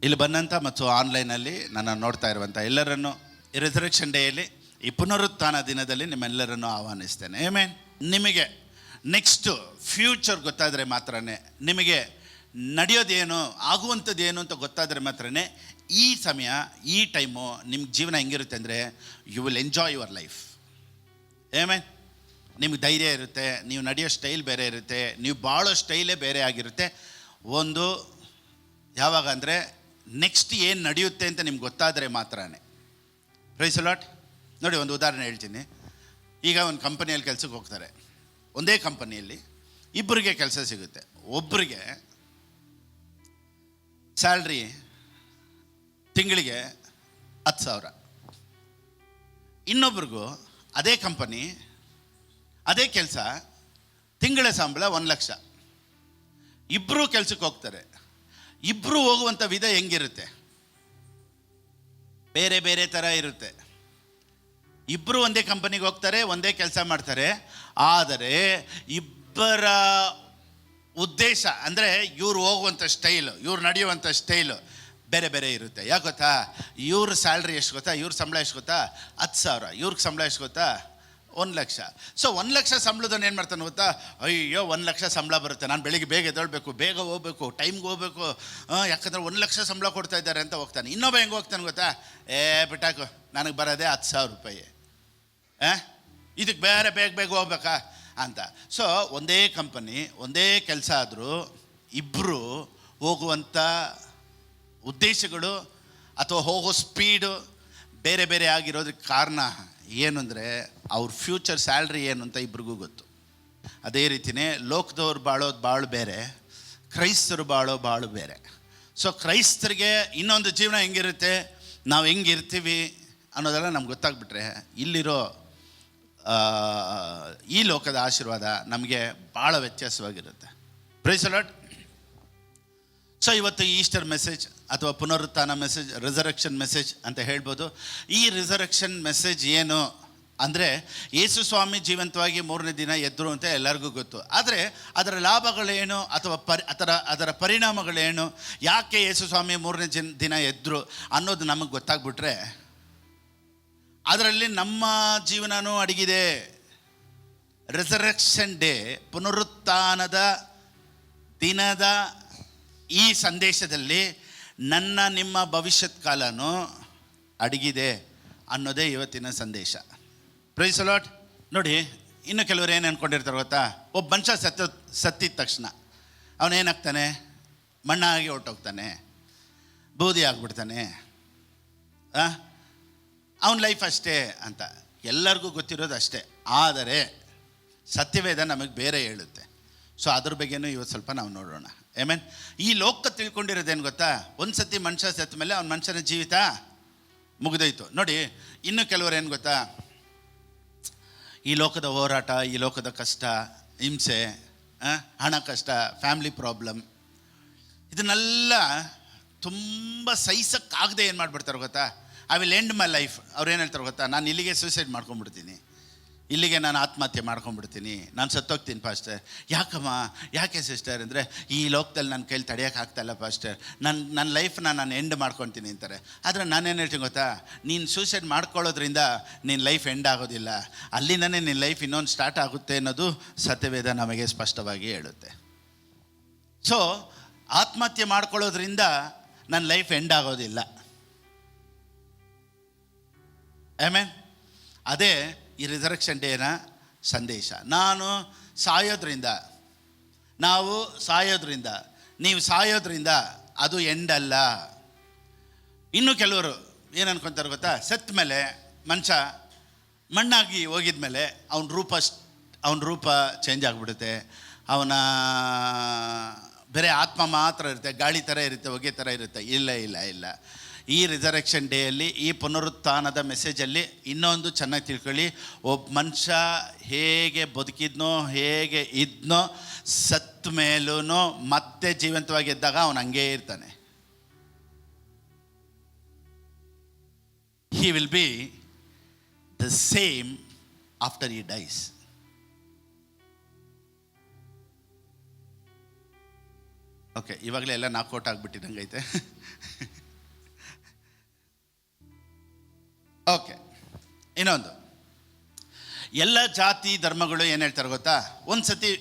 ಇಲ್ಲಿ ಬಂದಂಥ ಮತ್ತು ಆನ್ಲೈನಲ್ಲಿ ನನ್ನ ನೋಡ್ತಾ ಇರುವಂಥ ಎಲ್ಲರನ್ನು ರಿಸರೆಕ್ಷನ್ ಡೇಯಲ್ಲಿ ಈ ಪುನರುತ್ಥಾನ ದಿನದಲ್ಲಿ ನಿಮ್ಮೆಲ್ಲರನ್ನು ಆಹ್ವಾನಿಸ್ತೇನೆ. ಆಮೆನ್. ನಿಮಗೆ ನೆಕ್ಸ್ಟು ಫ್ಯೂಚರ್ ಗೊತ್ತಾದರೆ ಮಾತ್ರನೇ, ನಿಮಗೆ ನಡೆಯೋದೇನು ಆಗುವಂಥದ್ದೇನು ಅಂತ ಗೊತ್ತಾದರೆ ಮಾತ್ರನೇ ಈ ಸಮಯ, ಈ ಟೈಮು ನಿಮ್ಮ ಜೀವನ ಹೆಂಗಿರುತ್ತೆ ಅಂದರೆ you will enjoy your life. Amen. ನಿಮ್ಗೆ ಧೈರ್ಯ ಇರುತ್ತೆ, ನೀವು ನಡೆಯೋ ಸ್ಟೈಲ್ ಬೇರೆ ಇರುತ್ತೆ, ನೀವು ಬಾಳೋ ಸ್ಟೈಲೇ ಬೇರೆ ಆಗಿರುತ್ತೆ. ಒಂದು ಯಾವಾಗ ಅಂದರೆ ನೆಕ್ಸ್ಟ್ ಏನು ನಡೆಯುತ್ತೆ ಅಂತ ನಿಮ್ಗೆ ಗೊತ್ತಾದರೆ ಮಾತ್ರನೇ. Praise the lord. ನೋಡಿ, ಒಂದು ಉದಾಹರಣೆ ಹೇಳ್ತೀನಿ. ಈಗ ಒಂದು ಕಂಪನಿಯಲ್ಲಿ ಕೆಲಸಕ್ಕೆ ಹೋಗ್ತಾರೆ. ಒಂದೇ ಕಂಪನಿಯಲ್ಲಿ ಇಬ್ಬರಿಗೆ ಕೆಲಸ ಸಿಗುತ್ತೆ. ಒಬ್ಬರಿಗೆ ಸ್ಯಾಲ್ರಿ ತಿಂಗಳಿಗೆ 10,000, ಇನ್ನೊಬ್ರಿಗೂ ಅದೇ ಕಂಪನಿ ಅದೇ ಕೆಲಸ ತಿಂಗಳ ಸಂಬಳ 1,00,000. ಇಬ್ಬರೂ ಕೆಲಸಕ್ಕೆ ಹೋಗ್ತಾರೆ. ಇಬ್ಬರು ಹೋಗುವಂಥ ವಿಧ ಹೆಂಗಿರುತ್ತೆ? ಬೇರೆ ಬೇರೆ ಥರ ಇರುತ್ತೆ. ಇಬ್ಬರು ಒಂದೇ ಕಂಪನಿಗೆ ಹೋಗ್ತಾರೆ, ಒಂದೇ ಕೆಲಸ ಮಾಡ್ತಾರೆ. ಆದರೆ ಇಬ್ಬರ ಉದ್ದೇಶ ಅಂದರೆ ಇವ್ರು ಹೋಗುವಂಥ ಸ್ಟೈಲು, ಇವ್ರು ನಡೆಯುವಂಥ ಸ್ಟೈಲು ಬೇರೆ ಬೇರೆ ಇರುತ್ತೆ. ಯಾಕೆ ಗೊತ್ತಾ? ಇವ್ರ ಸ್ಯಾಲ್ರಿ ಎಷ್ಟು ಗೊತ್ತಾ? ಇವ್ರ ಸಂಬಳ ಎಷ್ಟು ಗೊತ್ತಾ? 10,000. ಇವ್ರಿಗೆ ಸಂಬಳ ಎಷ್ಟು ಗೊತ್ತಾ? 1,00,000. ಸೊ 1,00,000 ಸಂಬಳದನ್ನು ಏನು ಮಾಡ್ತಾನೆ ಗೊತ್ತಾ? ಅಯ್ಯೋ 1,00,000 ಸಂಬಳ ಬರುತ್ತೆ, ನಾನು ಬೆಳಿಗ್ಗೆ ಬೇಗ ಎದ್ದೇಳಬೇಕು, ಬೇಗ ಹೋಗ್ಬೇಕು, ಟೈಮ್ಗೆ ಹೋಗ್ಬೇಕು, ಯಾಕಂದರೆ 1,00,000 ಸಂಬಳ ಕೊಡ್ತಾ ಇದ್ದಾರೆ ಅಂತ ಹೋಗ್ತಾನೆ. ಇನ್ನೊಬ್ಬ ಹೆಂಗೆ ಹೋಗ್ತಾನೆ ಗೊತ್ತಾ? ಬಿಟ್ಟಾಕು, ನನಗೆ ಬರೋದೇ 10,000 ರೂಪಾಯಿ, ಇದಕ್ಕೆ ಬೇರೆ ಬೇಗ ಬೇಗ ಹೋಗ್ಬೇಕಾ ಅಂತ. ಸೊ ಒಂದೇ ಕಂಪನಿ, ಒಂದೇ ಕೆಲಸ ಆದರೂ ಇಬ್ಬರು ಹೋಗುವಂಥ ಉದ್ದೇಶಗಳು ಅಥವಾ ಹೋಗೋ ಸ್ಪೀಡು ಬೇರೆ ಬೇರೆ ಆಗಿರೋದಕ್ಕೆ ಕಾರಣ ಏನು ಅಂದರೆ ಅವ್ರ ಫ್ಯೂಚರ್ ಸ್ಯಾಲ್ರಿ ಏನು ಅಂತ ಇಬ್ರಿಗೂ ಗೊತ್ತು. ಅದೇ ರೀತಿಯೇ ಲೋಕದವ್ರು ಬಾಳೋದು ಬಾಳು ಬೇರೆ, ಕ್ರೈಸ್ತರು ಬಾಳು ಬೇರೆ. ಸೊ ಕ್ರೈಸ್ತರಿಗೆ ಇನ್ನೊಂದು ಜೀವನ ಹೆಂಗಿರುತ್ತೆ, ನಾವು ಹೆಂಗಿರ್ತೀವಿ ಅನ್ನೋದೆಲ್ಲ ನಮ್ಗೆ ಗೊತ್ತಾಗ್ಬಿಟ್ರೆ ಇಲ್ಲಿರೋ ಈ ಲೋಕದ ಆಶೀರ್ವಾದ ನಮಗೆ ಭಾಳ ವ್ಯತ್ಯಾಸವಾಗಿರುತ್ತೆ. Praise the Lord. ಸೊ ಇವತ್ತು ಈಸ್ಟರ್ ಮೆಸೇಜ್ ಅಥವಾ ಪುನರುತ್ಥಾನ ಮೆಸೇಜ್, ರಿಸರೆಕ್ಷನ್ ಮೆಸೇಜ್ ಅಂತ ಹೇಳ್ಬೋದು. ಈ ರಿಸರೆಕ್ಷನ್ ಮೆಸೇಜ್ ಏನು ಅಂದರೆ ಯೇಸು ಸ್ವಾಮಿ ಜೀವಂತವಾಗಿ 3ನೇ ದಿನ ಎದ್ದರು ಅಂತ ಎಲ್ಲರಿಗೂ ಗೊತ್ತು. ಆದರೆ ಅದರ ಲಾಭಗಳೇನು ಅಥವಾ ಅದರ ಪರಿಣಾಮಗಳೇನು, ಯಾಕೆ ಯೇಸು ಸ್ವಾಮಿ 3ನೇ ದಿನ ಎದ್ದರು ಅನ್ನೋದು ನಮಗೆ ಗೊತ್ತಾಗ್ಬಿಟ್ರೆ ಅದರಲ್ಲಿ ನಮ್ಮ ಜೀವನವೂ ಅಡಗಿದೆ. ರಿಸರೆಕ್ಷನ್ ಡೇ, ಪುನರುತ್ಥಾನದ ದಿನದ ಈ ಸಂದೇಶದಲ್ಲಿ ನನ್ನ ನಿಮ್ಮ ಭವಿಷ್ಯತ್ ಕಾಲನೂ ಅಡಗಿದೆ ಅನ್ನೋದೇ ಇವತ್ತಿನ ಸಂದೇಶ. Praise the lord. ನೋಡಿ, ಇನ್ನು ಕೆಲವರು ಏನು ಅಂದ್ಕೊಂಡಿರ್ತಾರೆ ಗೊತ್ತಾ? ಒಬ್ಬ ಮನುಷ್ಯ ಸತ್ತಿದ ತಕ್ಷಣ ಅವನೇನಾಗ್ತಾನೆ? ಮಣ್ಣಾಗಿ ಹೊರಟೋಗ್ತಾನೆ, ಬೂದಿ ಆಗಿಬಿಡ್ತಾನೆ, ಅವನ ಲೈಫ್ ಅಷ್ಟೇ ಅಂತ ಎಲ್ಲರಿಗೂ ಗೊತ್ತಿರೋದು ಅಷ್ಟೇ. ಆದರೆ ಸತ್ಯವೇದ ನಮಗೆ ಬೇರೆ ಹೇಳುತ್ತೆ. ಸೊ ಅದ್ರ ಬಗ್ಗೆನೂ ಇವತ್ತು ಸ್ವಲ್ಪ ನಾವು ನೋಡೋಣ. ಆಮೆನ್. ಈ ಲೋಕ ತಿಳ್ಕೊಂಡಿರೋದೇನು ಗೊತ್ತಾ? ಒಂದು ಸತಿ ಮನುಷ್ಯ ಸತ್ತ ಮೇಲೆ ಅವ್ನ ಮನುಷ್ಯನ ಜೀವಿತ ಮುಗಿದೋಯ್ತು. ನೋಡಿ, ಇನ್ನು ಕೆಲವರು ಏನು ಗೊತ್ತಾ? ಈ ಲೋಕದ ಹೋರಾಟ, ಈ ಲೋಕದ ಕಷ್ಟ, ಹಿಂಸೆ, ಹಣ ಕಷ್ಟ, ಫ್ಯಾಮ್ಲಿ ಪ್ರಾಬ್ಲಮ್, ಇದನ್ನೆಲ್ಲ ತುಂಬ ಸಹಿಸಕ್ಕಾಗದೆ ಏನು ಮಾಡಿಬಿಡ್ತಾರೆ ಗೊತ್ತಾ? I will end my life. ಅವ್ರು ಏನು ಹೇಳ್ತಾರೆ ಗೊತ್ತಾ? ನಾನು ಇಲ್ಲಿಗೆ ಸೂಸೈಡ್ ಮಾಡ್ಕೊಂಡ್ಬಿಡ್ತೀನಿ, ಇಲ್ಲಿಗೆ ನಾನು ಆತ್ಮಹತ್ಯೆ ಮಾಡ್ಕೊಂಡ್ಬಿಡ್ತೀನಿ, ನಾನು ಸತ್ತೋಗ್ತೀನಿ ಪಾಸ್ಟರ್. ಯಾಕಮ್ಮ, ಯಾಕೆ ಸಿಸ್ಟರ್ ಅಂದರೆ, ಈ ಲೋಕದಲ್ಲಿ ನನ್ನ ಕೈಲಿ ತಡೆಯೋಕ್ಕಾಗ್ತಾಯಿಲ್ಲ ಪಾಸ್ಟರ್, ನನ್ನ ಲೈಫನ್ನ ನಾನು ಎಂಡ್ ಮಾಡ್ಕೊತೀನಿ ಅಂತಾರೆ. ಆದರೆ ನಾನೇನು ಹೇಳ್ತೀನಿ ಗೊತ್ತಾ? ನೀನು ಸೂಸೈಡ್ ಮಾಡ್ಕೊಳ್ಳೋದ್ರಿಂದ ನಿನ್ನ ಲೈಫ್ ಎಂಡ್ ಆಗೋದಿಲ್ಲ, ಅಲ್ಲಿಂದನೇ ನಿನ್ನ ಲೈಫ್ ಇನ್ನೊಂದು ಸ್ಟಾರ್ಟ್ ಆಗುತ್ತೆ ಅನ್ನೋದು ಸತ್ಯವೇದ ನಮಗೆ ಸ್ಪಷ್ಟವಾಗಿ ಹೇಳುತ್ತೆ. ಸೊ ಆತ್ಮಹತ್ಯೆ ಮಾಡ್ಕೊಳ್ಳೋದ್ರಿಂದ ನನ್ನ ಲೈಫ್ ಎಂಡ್ ಆಗೋದಿಲ್ಲ. ಆಮೆನ್. ಅದೇ ಈ ರಿಸರೆಕ್ಷನ್ ಡೇನ ಸಂದೇಶ. ನಾವು ಸಾಯೋದ್ರಿಂದ, ನೀವು ಸಾಯೋದ್ರಿಂದ ಅದು ಎಂಡ್ ಅಲ್ಲ. ಇನ್ನು ಕೆಲವರು ಏನು ಅನ್ಕೊತಾರೆ ಗೊತ್ತಾ? ಸತ್ತ ಮೇಲೆ ಮನುಷ್ಯ ಮಣ್ಣಾಗಿ ಹೋಗಿದ ಮೇಲೆ ಅವನ ರೂಪ ಚೇಂಜ್ ಆಗಿಬಿಡುತ್ತೆ, ಅವನ ಬೇರೆ ಆತ್ಮ ಮಾತ್ರ ಇರುತ್ತೆ, ಗಾಳಿ ಥರ ಇರುತ್ತೆ, ಹೊಗೆ ಥರ ಇರುತ್ತೆ. ಇಲ್ಲ. ಈ ರಿಸರೆಕ್ಷನ್ ಡೇಯಲ್ಲಿ, ಈ ಪುನರುತ್ಥಾನದ ಮೆಸೇಜಲ್ಲಿ ಇನ್ನೊಂದು ಚೆನ್ನಾಗಿ ತಿಳ್ಕೊಳ್ಳಿ. ಒಬ್ಬ ಮನುಷ್ಯ ಹೇಗೆ ಬದುಕಿದ್ನೋ, ಹೇಗೆ ಇದ್ನೋ, ಸತ್ತ ಮೇಲೂ ಮತ್ತೆ ಜೀವಂತವಾಗಿ ಇದ್ದಾಗ ಅವನು ಹಂಗೇ ಇರ್ತಾನೆ. he will be the same after he dies. Okay, ಇವಾಗಲೇ ಎಲ್ಲ ನಾಕೌಟ್ ಆಗಿಬಿಟ್ಟಿದಂಗೈತೆ. ಇನ್ನೊಂದು, ಎಲ್ಲ ಜಾತಿ ಧರ್ಮಗಳು ಏನು ಹೇಳ್ತಾರೆ ಗೊತ್ತಾ, ಒಂದು ಸತಿ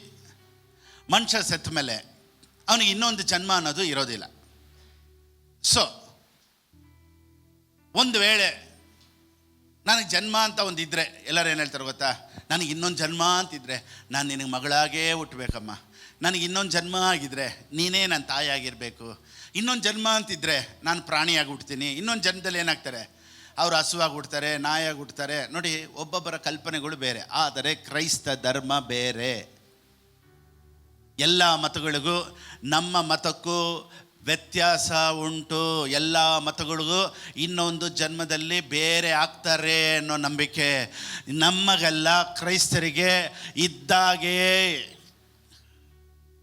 ಮನುಷ್ಯ ಸತ್ತ ಮೇಲೆ ಅವನಿಗೆ ಇನ್ನೊಂದು ಜನ್ಮ ಅನ್ನೋದು ಇರೋದಿಲ್ಲ. ಸೊ ಒಂದು ವೇಳೆ ನನಗೆ ಜನ್ಮ ಅಂತ ಒಂದಿದ್ರೆ ಎಲ್ಲರೂ ಏನು ಹೇಳ್ತಾರೆ ಗೊತ್ತಾ, ನನಗೆ ಇನ್ನೊಂದು ಜನ್ಮ ಅಂತಿದ್ರೆ ನಾನು ನಿನಗೆ ಮಗಳಾಗೇ ಹುಟ್ಟಬೇಕಮ್ಮ, ನನಗೆ ಇನ್ನೊಂದು ಜನ್ಮ ಆಗಿದ್ರೆ ನೀನೇ ನನ್ನ ತಾಯಿ ಆಗಿರಬೇಕು, ಇನ್ನೊಂದು ಜನ್ಮ ಅಂತಿದ್ರೆ ನಾನು ಪ್ರಾಣಿಯಾಗಿ ಹುಡ್ತೀನಿ, ಇನ್ನೊಂದು ಜನ್ಮದಲ್ಲಿ ಏನಾಗ್ತಾರೆ ಅವರು ಹಸುವಾಗಿ ಹುಡ್ತಾರೆ, ನಾಯಾಗಿ ಹುಡ್ತಾರೆ. ನೋಡಿ, ಒಬ್ಬೊಬ್ಬರ ಕಲ್ಪನೆಗಳು ಬೇರೆ. ಆದರೆ ಕ್ರೈಸ್ತ ಧರ್ಮ ಬೇರೆ. ಎಲ್ಲ ಮತಗಳಿಗೂ ನಮ್ಮ ಮತಕ್ಕೂ ವ್ಯತ್ಯಾಸ ಉಂಟು. ಎಲ್ಲ ಮತಗಳಿಗೂ ಇನ್ನೊಂದು ಜನ್ಮದಲ್ಲಿ ಬೇರೆ ಆಗ್ತಾರೆ ಅನ್ನೋ ನಂಬಿಕೆ ನಮಗೆಲ್ಲ ಕ್ರೈಸ್ತರಿಗೆ ಇದ್ದಾಗೆ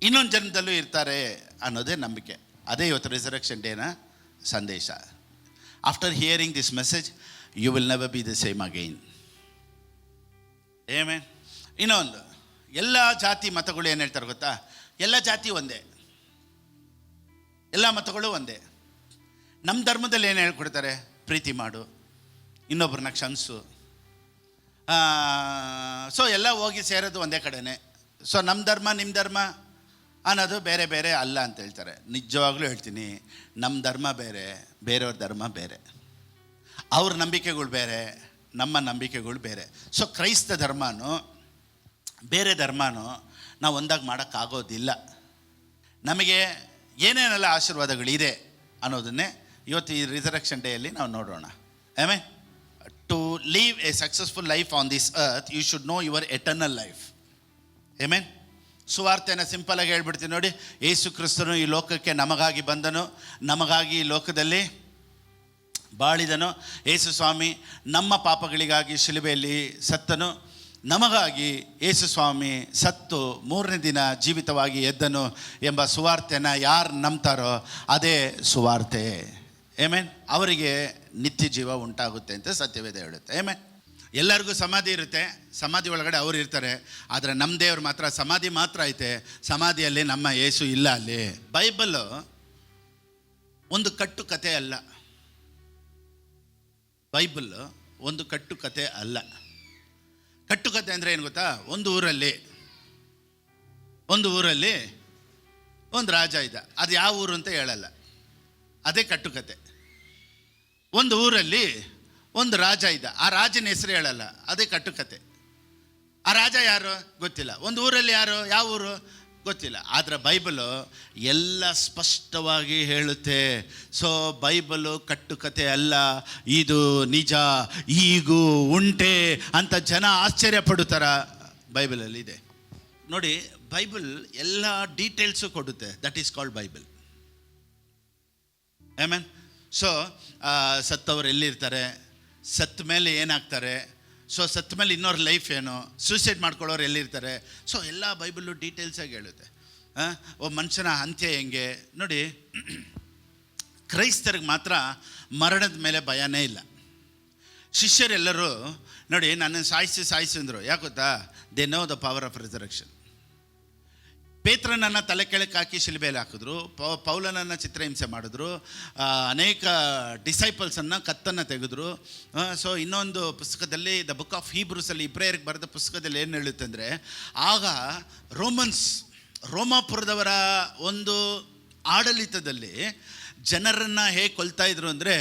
ಇನ್ನೊಂದು ಜನ್ಮದಲ್ಲೂ ಇರ್ತಾರೆ ಅನ್ನೋದೇ ನಂಬಿಕೆ. ಅದೇ ಇವತ್ತು ರಿಸರೆಕ್ಷನ್ ಡೇನ ಸಂದೇಶ. After hearing this message you will never be the same again. Amen. ಇನ್ನೊಂದು, ಎಲ್ಲ ಜಾತಿ ಮತಗಳು ಏನು ಹೇಳ್ತಾರೆ ಗೊತ್ತಾ, ಎಲ್ಲ ಜಾತಿ ಒಂದೇ, ಎಲ್ಲ ಮತಗಳು ಒಂದೇ. ನಮ್ಮ ಧರ್ಮದಲ್ಲಿ ಏನು ಹೇಳ್ಕೊಡ್ತಾರೆ, ಪ್ರೀತಿ ಮಾಡು, ಇನ್ನೊಬ್ರನ್ನ ಕ್ಷಮಿಸು. ಸೊ ಎಲ್ಲ ಹೋಗಿ ಸೇರೋದು ಒಂದೇ ಕಡೆನೇ. ಸೊ ನಮ್ಮ ಧರ್ಮ ನಿಮ್ಮ ಧರ್ಮ ಅನ್ನೋದು ಬೇರೆ ಬೇರೆ ಅಲ್ಲ ಅಂತ ಹೇಳ್ತಾರೆ. ನಿಜವಾಗ್ಲೂ ಹೇಳ್ತೀನಿ, ನಮ್ಮ ಧರ್ಮ ಬೇರೆ, ಬೇರೆಯವ್ರ ಧರ್ಮ ಬೇರೆ, ಅವ್ರ ನಂಬಿಕೆಗಳು ಬೇರೆ, ನಮ್ಮ ನಂಬಿಕೆಗಳು ಬೇರೆ. ಸೊ ಕ್ರೈಸ್ತ ಧರ್ಮನೂ ಬೇರೆ ಧರ್ಮನೂ ನಾವು ಒಂದಾಗಿ ಮಾಡೋಕ್ಕಾಗೋದಿಲ್ಲ. ನಮಗೆ ಏನೇನೆಲ್ಲ ಆಶೀರ್ವಾದಗಳಿದೆ ಅನ್ನೋದನ್ನೇ ಇವತ್ತು ಈ ರಿಸರೆಕ್ಷನ್ ಡೇಯಲ್ಲಿ ನಾವು ನೋಡೋಣ. Amen. To live a successful life on this earth you should know your eternal life. Amen. ಸುವಾರ್ತೆನ ಸಿಂಪಲಾಗಿ ಹೇಳ್ಬಿಡ್ತೀನಿ ನೋಡಿ. ಯೇಸು ಕ್ರಿಸ್ತನು ಈ ಲೋಕಕ್ಕೆ ನಮಗಾಗಿ ಬಂದನು, ನಮಗಾಗಿ ಈ ಲೋಕದಲ್ಲಿ ಬಾಳಿದನು. ಯೇಸು ಸ್ವಾಮಿ ನಮ್ಮ ಪಾಪಗಳಿಗಾಗಿ ಶಿಲುಬೆಯಲ್ಲಿ ಸತ್ತನು. ನಮಗಾಗಿ ಯೇಸು ಸ್ವಾಮಿ ಸತ್ತು 3ನೇ ದಿನ ಜೀವಿತವಾಗಿ ಎದ್ದನು ಎಂಬ ಸುವಾರ್ತೆನ ಯಾರು ನಂಬ್ತಾರೋ ಅದೇ ಸುವಾರ್ತೆ. ಆಮೆನ್. ಅವರಿಗೆ ನಿತ್ಯ ಜೀವ ಉಂಟಾಗುತ್ತೆ ಅಂತ ಸತ್ಯವೇದ ಹೇಳುತ್ತೆ. ಆಮೆನ್. ಎಲ್ಲರಿಗೂ ಸಮಾಧಿ ಇರುತ್ತೆ, ಸಮಾಧಿ ಒಳಗಡೆ ಅವ್ರು ಇರ್ತಾರೆ. ಆದರೆ ನಮ್ಮ ದೇವ್ರು ಮಾತ್ರ ಸಮಾಧಿ ಮಾತ್ರ ಐತೆ, ಸಮಾಧಿಯಲ್ಲಿ ನಮ್ಮ ಯೇಸು ಇಲ್ಲ. ಅಲ್ಲಿ ಬೈಬಲ್ಲು ಒಂದು ಕಟ್ಟು ಕತೆ ಅಲ್ಲ. ಬೈಬಲ್ಲು ಒಂದು ಕಟ್ಟು ಕತೆ ಅಲ್ಲ. ಕಟ್ಟುಕತೆ ಅಂದರೆ ಏನು ಗೊತ್ತಾ, ಒಂದು ಊರಲ್ಲಿ ಒಂದು ರಾಜ ಇದ್ದ. ಅದು ಯಾವ ಊರು ಅಂತ ಹೇಳಲ್ಲ, ಅದೇ ಕಟ್ಟುಕತೆ. ಒಂದು ಊರಲ್ಲಿ ಒಂದು ರಾಜ ಇದ್ದ, ಆ ರಾಜನ ಹೆಸರು ಹೇಳಲ್ಲ, ಅದೇ ಕಟ್ಟುಕತೆ. ಆ ರಾಜ ಯಾರು ಗೊತ್ತಿಲ್ಲ, ಒಂದು ಊರಲ್ಲಿ ಯಾರು, ಯಾವ ಊರು ಗೊತ್ತಿಲ್ಲ. ಆದರೆ ಬೈಬಲು ಎಲ್ಲ ಸ್ಪಷ್ಟವಾಗಿ ಹೇಳುತ್ತೆ. ಸೊ ಬೈಬಲು ಕಟ್ಟುಕತೆ ಅಲ್ಲ, ಇದು ನಿಜ, ಈಗೂ ಉಂಟೆ ಅಂತ ಜನ ಆಶ್ಚರ್ಯ ಪಡುತ್ತಾರ ಬೈಬಲಲ್ಲಿ ಇದೆ. ನೋಡಿ, ಬೈಬಲ್ ಎಲ್ಲ ಡೀಟೇಲ್ಸು ಕೊಡುತ್ತೆ. That is called Bible. Amen. So ಸತ್ತವರು ಎಲ್ಲಿರ್ತಾರೆ, ಸತ್ತ ಮೇಲೆ ಏನಾಗ್ತಾರೆ, ಸೊ ಸತ್ತ ಮೇಲೆ ಇನ್ನೊರ ಲೈಫ್ ಏನು, ಸೂಸೈಡ್ ಮಾಡ್ಕೊಳ್ಳೋರು ಎಲ್ಲಿರ್ತಾರೆ, ಸೊ ಎಲ್ಲ ಬೈಬಲ್ಲು ಡೀಟೇಲ್ಸಾಗಿ ಹೇಳುತ್ತೆ. ಒಬ್ಬ ಮನುಷ್ಯನ ಅಂತ್ಯ ಹೆಂಗೆ. ನೋಡಿ, ಕ್ರೈಸ್ತರಿಗೆ ಮಾತ್ರ ಮರಣದ ಮೇಲೆ ಭಯನೇ ಇಲ್ಲ. ಶಿಷ್ಯರೆಲ್ಲರೂ ನೋಡಿ ನನ್ನನ್ನು ಸಾಯಿಸಿ ಅಂದರು. ಯಾಕೆ ಗೊತ್ತಾ, they know the power of resurrection. ಪೇತ್ರನನ್ನು ತಲೆ ಕೆಳಕ್ಕೆ ಹಾಕಿ ಶಿಲುಬೆಯಲ್ಲಿ ಹಾಕಿದ್ರು, ಪೌಲನನ್ನು ಚಿತ್ರಹಿಂಸೆ ಮಾಡಿದ್ರು, ಅನೇಕ ಡಿಸೈಪಲ್ಸನ್ನು ಕತ್ತನ್ನು ತೆಗೆದ್ರು. ಸೊ ಇನ್ನೊಂದು ಪುಸ್ತಕದಲ್ಲಿ, ದ ಬುಕ್ ಆಫ್ ಹೀಬ್ರೂಸಲ್ಲಿ, ಇಬ್ರಿಯರಿಗೆ ಬರೆದ ಪುಸ್ತಕದಲ್ಲಿ ಏನು ಹೇಳುತ್ತೆ ಅಂದರೆ, ಆಗ ರೋಮಾಪುರದವರ ಒಂದು ಆಡಳಿತದಲ್ಲಿ ಜನರನ್ನು ಹೇಗೆ ಕೊಲ್ತಾ ಇದ್ರು ಅಂದರೆ,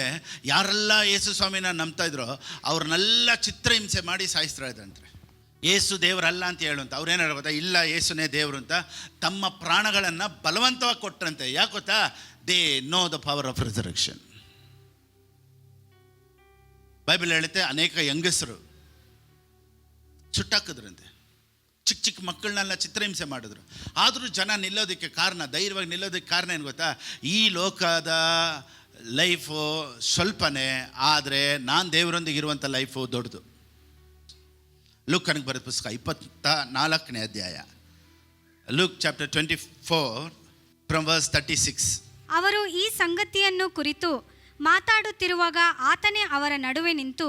ಯಾರೆಲ್ಲ ಯೇಸು ಸ್ವಾಮಿನ ನಂಬ್ತಾ ಇದ್ರೋ ಅವ್ರನ್ನೆಲ್ಲ ಚಿತ್ರಹಿಂಸೆ ಮಾಡಿ ಸಾಯಿಸ್ತಾ ಇದ್ರಂತೆ. ಯೇಸು ದೇವರಲ್ಲ ಅಂತ ಹೇಳುವಂತ ಅವ್ರೇನು ಹೇಳ್ಬೋದಾ, ಇಲ್ಲ ಯೇಸುನೇ ದೇವರು ಅಂತ ತಮ್ಮ ಪ್ರಾಣಗಳನ್ನು ಬಲವಂತವಾಗಿ ಕೊಟ್ಟರಂತೆ. ಯಾಕೆ ಗೊತ್ತಾ, they know the power of resurrection. Bible ಹೇಳುತ್ತೆ, ಅನೇಕ ಹೆಂಗಸರು ಸುಟ್ಟಾಕಿದ್ರಂತೆ, ಚಿಕ್ಕ ಮಕ್ಕಳನ್ನೆಲ್ಲ ಚಿತ್ರಹಿಂಸೆ ಮಾಡಿದ್ರು. ಆದರೂ ಜನ ನಿಲ್ಲೋದಕ್ಕೆ ಕಾರಣ, ಧೈರ್ಯವಾಗಿ ನಿಲ್ಲೋದಕ್ಕೆ ಕಾರಣ ಏನು ಗೊತ್ತಾ, ಈ ಲೋಕದ ಲೈಫು ಸ್ವಲ್ಪನೇ, ಆದರೆ ನಾನು ದೇವರೊಂದಿಗೆ ಇರುವಂಥ ಲೈಫು ದೊಡ್ಡದು. ಲೂಕನಿಗೆ ಬರೆದ ಪುಸ್ತಕ 24ನೇ ಅಧ್ಯಾಯ, ಲೂಕ್ ಚಾಪ್ಟರ್ 24 ಫ್ರಮ್ ವರ್ಸ್ 36. ಅವರು ಈ ಸಂಗತಿಯನ್ನು ಕುರಿತು ಮಾತಾಡುತ್ತಿರುವಾಗ ಆತನೇ ಅವರ ನಡುವೆ ನಿಂತು,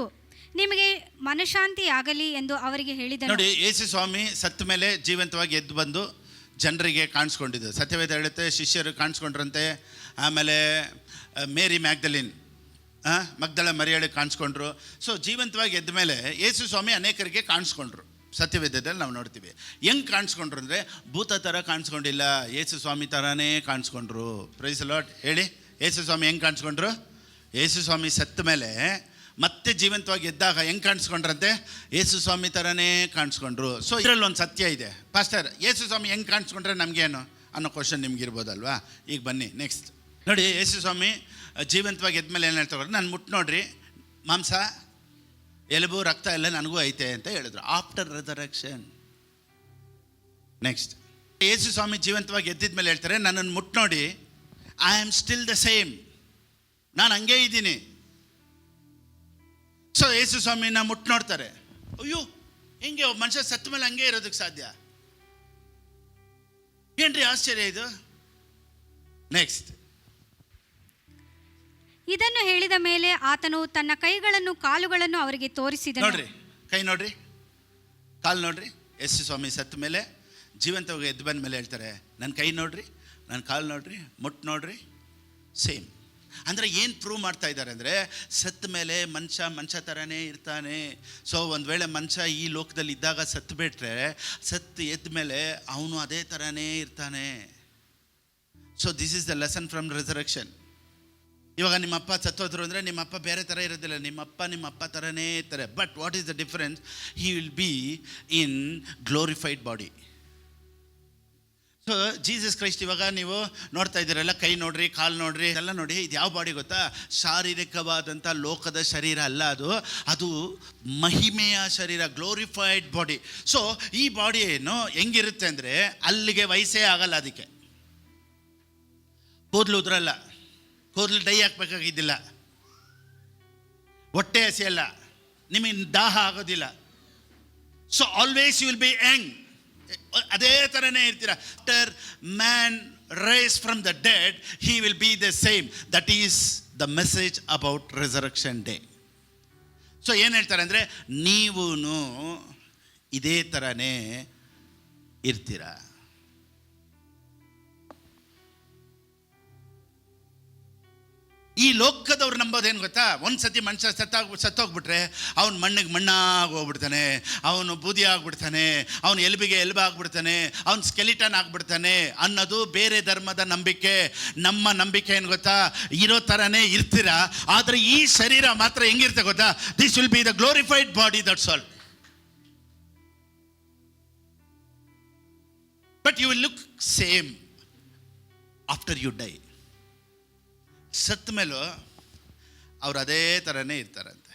ನಿಮಗೆ ಮನಶಾಂತಿಯಾಗಲಿ ಎಂದು ಅವರಿಗೆ ಹೇಳಿದನು. ನೋಡಿ, ಯೇಸು ಸ್ವಾಮಿ ಸತ್ತ ಮೇಲೆ ಜೀವಂತವಾಗಿ ಎದ್ದು ಬಂದು ಜನರಿಗೆ ಕಾಣಿಸ್ಕೊಂಡಿದ್ದು ಸತ್ಯವೇದ ಹೇಳುತ್ತೆ. ಶಿಷ್ಯರು ಕಾಣಿಸ್ಕೊಂಡ್ರಂತೆ. ಆಮೇಲೆ ಮೇರಿ ಮ್ಯಾಗ್ದಲಿನ್ ಮಗ್ದಲ ಮರಿಯಾಳಿ ಕಾಣಿಸ್ಕೊಂಡ್ರು. ಸೊ ಜೀವಂತವಾಗಿ ಎದ್ದ ಮೇಲೆ ಯೇಸು ಸ್ವಾಮಿ ಅನೇಕರಿಗೆ ಕಾಣಿಸ್ಕೊಂಡ್ರು. ಸತ್ಯವೇದದಲ್ಲಿ ನಾವು ನೋಡ್ತೀವಿ. ಹೆಂಗೆ ಕಾಣಿಸ್ಕೊಂಡ್ರು ಅಂದರೆ ಭೂತ ಥರ ಕಾಣಿಸ್ಕೊಂಡಿಲ್ಲ, ಯೇಸು ಸ್ವಾಮಿ ಥರನೇ ಕಾಣಿಸ್ಕೊಂಡ್ರು. ಪ್ರೈಸ್ ಲಾರ್ಡ್ ಹೇಳಿ. ಯೇಸು ಸ್ವಾಮಿ ಹೆಂಗೆ ಕಾಣಿಸ್ಕೊಂಡ್ರು? ಯೇಸು ಸ್ವಾಮಿ ಸತ್ತ ಮೇಲೆ ಮತ್ತೆ ಜೀವಂತವಾಗಿ ಎದ್ದಾಗ ಹೆಂಗೆ ಕಾಣಿಸ್ಕೊಂಡ್ರಂತೆ? ಯೇಸು ಸ್ವಾಮಿ ಥರನೇ ಕಾಣಿಸ್ಕೊಂಡ್ರು. ಸೊ ಇದರಲ್ಲಿ ಒಂದು ಸತ್ಯ ಇದೆ. ಪಾಸ್ಟರ್, ಯೇಸು ಸ್ವಾಮಿ ಹೆಂಗೆ ಕಾಣಿಸ್ಕೊಂಡ್ರೆ ನಮಗೇನು ಅನ್ನೋ ಕ್ವಶನ್ ನಿಮ್ಗಿರ್ಬೋದಲ್ವಾ? ಈಗ ಬನ್ನಿ ನೆಕ್ಸ್ಟ್ ನೋಡಿ. ಯೇಸು ಸ್ವಾಮಿ ಜೀವಂತವಾಗಿ ಎದ್ಮೇಲೆ ಏನು ಹೇಳ್ತಾರೆ? ನಾನು ಮುಟ್ಟು ನೋಡ್ರಿ, ಮಾಂಸ ಎಲುಬು ರಕ್ತ ಎಲ್ಲ ನನಗೂ ಐತೆ ಅಂತ ಹೇಳಿದ್ರು. After resurrection. ನೆಕ್ಸ್ಟ್ ಯೇಸು ಸ್ವಾಮಿ ಜೀವಂತವಾಗಿ ಎದ್ದಿದ ಮೇಲೆ ಹೇಳ್ತಾರೆ, ನನ್ನನ್ನು ಮುಟ್ಟು ನೋಡಿ, I am still the same, ನಾನು ಹಂಗೇ ಇದ್ದೀನಿ. ಸೊ ಯೇಸು ಸ್ವಾಮಿನ ಮುಟ್ಟು ನೋಡ್ತಾರೆ. ಅಯ್ಯೋ, ಹೆಂಗೆ ಮನುಷ್ಯ ಸತ್ತ ಮೇಲೆ ಹಂಗೆ ಇರೋದಕ್ಕೆ ಸಾಧ್ಯ? ಏನ್ರಿ ಆಶ್ಚರ್ಯ ಇದು? ನೆಕ್ಸ್ಟ್ ಇದನ್ನು ಹೇಳಿದ ಮೇಲೆ ಆತನು ತನ್ನ ಕೈಗಳನ್ನು ಕಾಲುಗಳನ್ನು ಅವರಿಗೆ ತೋರಿಸಿದನು. ನೋಡ್ರಿ, ಕೈ ನೋಡ್ರಿ, ಕಾಲು ನೋಡ್ರಿ. ಯೇಸು ಸ್ವಾಮಿ ಸತ್ತ ಮೇಲೆ ಜೀವಂತವಾಗಿ ಎದ್ದು ಬಂದ ಮೇಲೆ ಹೇಳ್ತಾರೆ, ನನ್ನ ಕೈ ನೋಡ್ರಿ, ನನ್ನ ಕಾಲು ನೋಡ್ರಿ, ಮುಟ್ಟು ನೋಡ್ರಿ, ಸೇಮ್. ಅಂದರೆ ಏನು ಪ್ರೂವ್ ಮಾಡ್ತಾ ಇದ್ದಾರೆ ಅಂದರೆ, ಸತ್ತ ಮೇಲೆ ಮನುಷ್ಯ ಥರನೇ ಇರ್ತಾನೆ. ಸೊ ಒಂದು ವೇಳೆ ಮನುಷ್ಯ ಈ ಲೋಕದಲ್ಲಿ ಇದ್ದಾಗ ಸತ್ತು ಬಿಟ್ರೆ, ಸತ್ತು ಎದ್ದ ಮೇಲೆ ಅವನು ಅದೇ ಥರನೇ ಇರ್ತಾನೆ. So this is the lesson from resurrection. ಇವಾಗ ನಿಮ್ಮಪ್ಪ ಸತ್ತೋದ್ರು ಅಂದರೆ ನಿಮ್ಮಪ್ಪ ಬೇರೆ ಥರ ಇರೋದಿಲ್ಲ, ನಿಮ್ಮಪ್ಪ ಥರನೇ ಇರ್ತಾರೆ. But what is the difference? He will B in glorified body. So Jesus Christ ಇವಾಗ ನೀವು ನೋಡ್ತಾ ಇದ್ದೀರಲ್ಲ, ಕೈ ನೋಡ್ರಿ, ಕಾಲು ನೋಡ್ರಿ, ಎಲ್ಲ ನೋಡಿ. ಇದು ಯಾವ ಬಾಡಿ ಗೊತ್ತಾ? ಶಾರೀರಿಕವಾದಂಥ ಲೋಕದ ಶರೀರ ಅಲ್ಲ, ಅದು ಮಹಿಮೆಯ ಶರೀರ, ಗ್ಲೋರಿಫೈಡ್ ಬಾಡಿ. ಸೊ ಈ ಬಾಡಿ ಏನು ಹೆಂಗಿರುತ್ತೆ ಅಂದರೆ, ಅಲ್ಲಿಗೆ ವಯಸ್ಸೇ ಆಗಲ್ಲ. ಅದಕ್ಕೆ ಕೂದಲು ಉದ್ರಲ್ಲ, ಕೂದಲು ಡೈ ಹಾಕ್ಬೇಕಾಗಿದ್ದಿಲ್ಲ, ಹೊಟ್ಟೆ ಹಸಿಯಲ್ಲ, ನಿಮಗೆ ದಾಹ ಆಗೋದಿಲ್ಲ. So always you will be young, ಅದೇ ಥರನೇ ಇರ್ತೀರ. After man rise from the dead, he will be the same. That is the message about resurrection day. So ಏನು ಹೇಳ್ತಾರೆ ಅಂದರೆ, ನೀವು ಇದೇ ಥರನೇ ಇರ್ತೀರ. ಈ ಲೋಕದವ್ರು ನಂಬೋದೇನು ಗೊತ್ತಾ? ಒಂದು ಸತಿ ಮನುಷ್ಯ ಸತ್ತೋಗ್ಬಿಟ್ರೆ ಅವನು ಮಣ್ಣಿಗೆ ಮಣ್ಣಾಗಿ ಹೋಗ್ಬಿಡ್ತಾನೆ, ಅವನು ಬೂದಿ ಆಗ್ಬಿಡ್ತಾನೆ, ಅವನು ಎಲುಬಿಗೆ ಎಲುಬು ಆಗ್ಬಿಡ್ತಾನೆ, ಅವನು ಸ್ಕೆಲಿಟನ್ ಆಗ್ಬಿಡ್ತಾನೆ ಅನ್ನೋದು ಬೇರೆ ಧರ್ಮದ ನಂಬಿಕೆ. ನಮ್ಮ ನಂಬಿಕೆ ಏನು ಗೊತ್ತಾ? ಇರೋ ಥರನೇ ಇರ್ತೀರ, ಆದರೆ ಈ ಶರೀರ ಮಾತ್ರ ಹೆಂಗಿರುತ್ತೆ ಗೊತ್ತಾ? This will be the glorified body, that's all. But you will look same after you die. ಸತ್ತ ಮೇಲೂ ಅವ್ರು ಅದೇ ಥರನೇ ಇರ್ತಾರಂತೆ.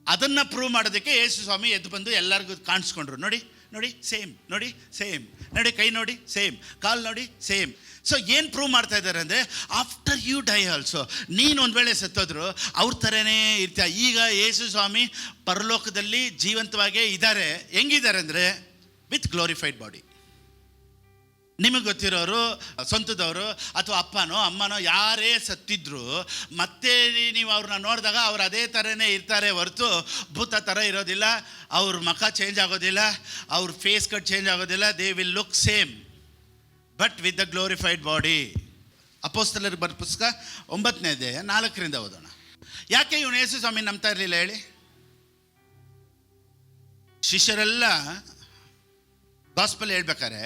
ಅದನ್ನು ಪ್ರೂವ್ ಮಾಡೋದಕ್ಕೆ ಯೇಸು ಸ್ವಾಮಿ ಎದ್ದು ಬಂದು ಎಲ್ಲರಿಗೂ ಕಾಣಿಸ್ಕೊಂಡ್ರು. ನೋಡಿ ನೋಡಿ, ಸೇಮ್, ನೋಡಿ ಸೇಮ್, ನೋಡಿ ಕೈ ನೋಡಿ ಸೇಮ್, ಕಾಲು ನೋಡಿ ಸೇಮ್. ಸೊ ಏನು ಪ್ರೂವ್ ಮಾಡ್ತಾ ಇದ್ದಾರೆ ಅಂದರೆ, ಆಫ್ಟರ್ ಯು ಡೈ ಆಲ್ಸೋ, ನೀನು ಒಂದು ವೇಳೆ ಸತ್ತೋದ್ರು ಅವ್ರ ಥರನೇ ಇರ್ತೀಯ. ಈಗ ಯೇಸು ಸ್ವಾಮಿ ಪರಲೋಕದಲ್ಲಿ ಜೀವಂತವಾಗೇ ಇದ್ದಾರೆ. ಹೆಂಗಿದ್ದಾರೆ ಅಂದರೆ, ವಿತ್ ಗ್ಲೋರಿಫೈಡ್ ಬಾಡಿ. ನಿಮಗೆ ಗೊತ್ತಿರೋರು, ಸ್ವಂತದವರು ಅಥವಾ ಅಪ್ಪನೋ ಅಮ್ಮನೋ ಯಾರೇ ಸತ್ತಿದ್ರು ಮತ್ತೆ ನೀವು ಅವ್ರನ್ನ ನೋಡಿದಾಗ ಅವ್ರು ಅದೇ ಥರನೇ ಇರ್ತಾರೆ ಹೊರತು ಭೂತ ಥರ ಇರೋದಿಲ್ಲ. ಅವ್ರ ಮುಖ ಚೇಂಜ್ ಆಗೋದಿಲ್ಲ, ಅವ್ರ ಫೇಸ್ ಕಟ್ ಚೇಂಜ್ ಆಗೋದಿಲ್ಲ. They will look same but with the glorified body. ಅಪೊಸ್ತಲರ ಬರೆದ ಪುಸ್ತಕ 9ನೇ ಅಧ್ಯಾಯ 4ರಿಂದ ಓದೋಣ. ಯಾಕೆ ಇವನು ಯೇಸು ಸ್ವಾಮಿ ನಂಬ್ತಾ ಇರಲಿಲ್ಲ ಹೇಳಿ? ಶಿಷ್ಯರೆಲ್ಲ ಗಾಸ್ಪಲ್ ಹೇಳ್ಬೇಕಾರೆ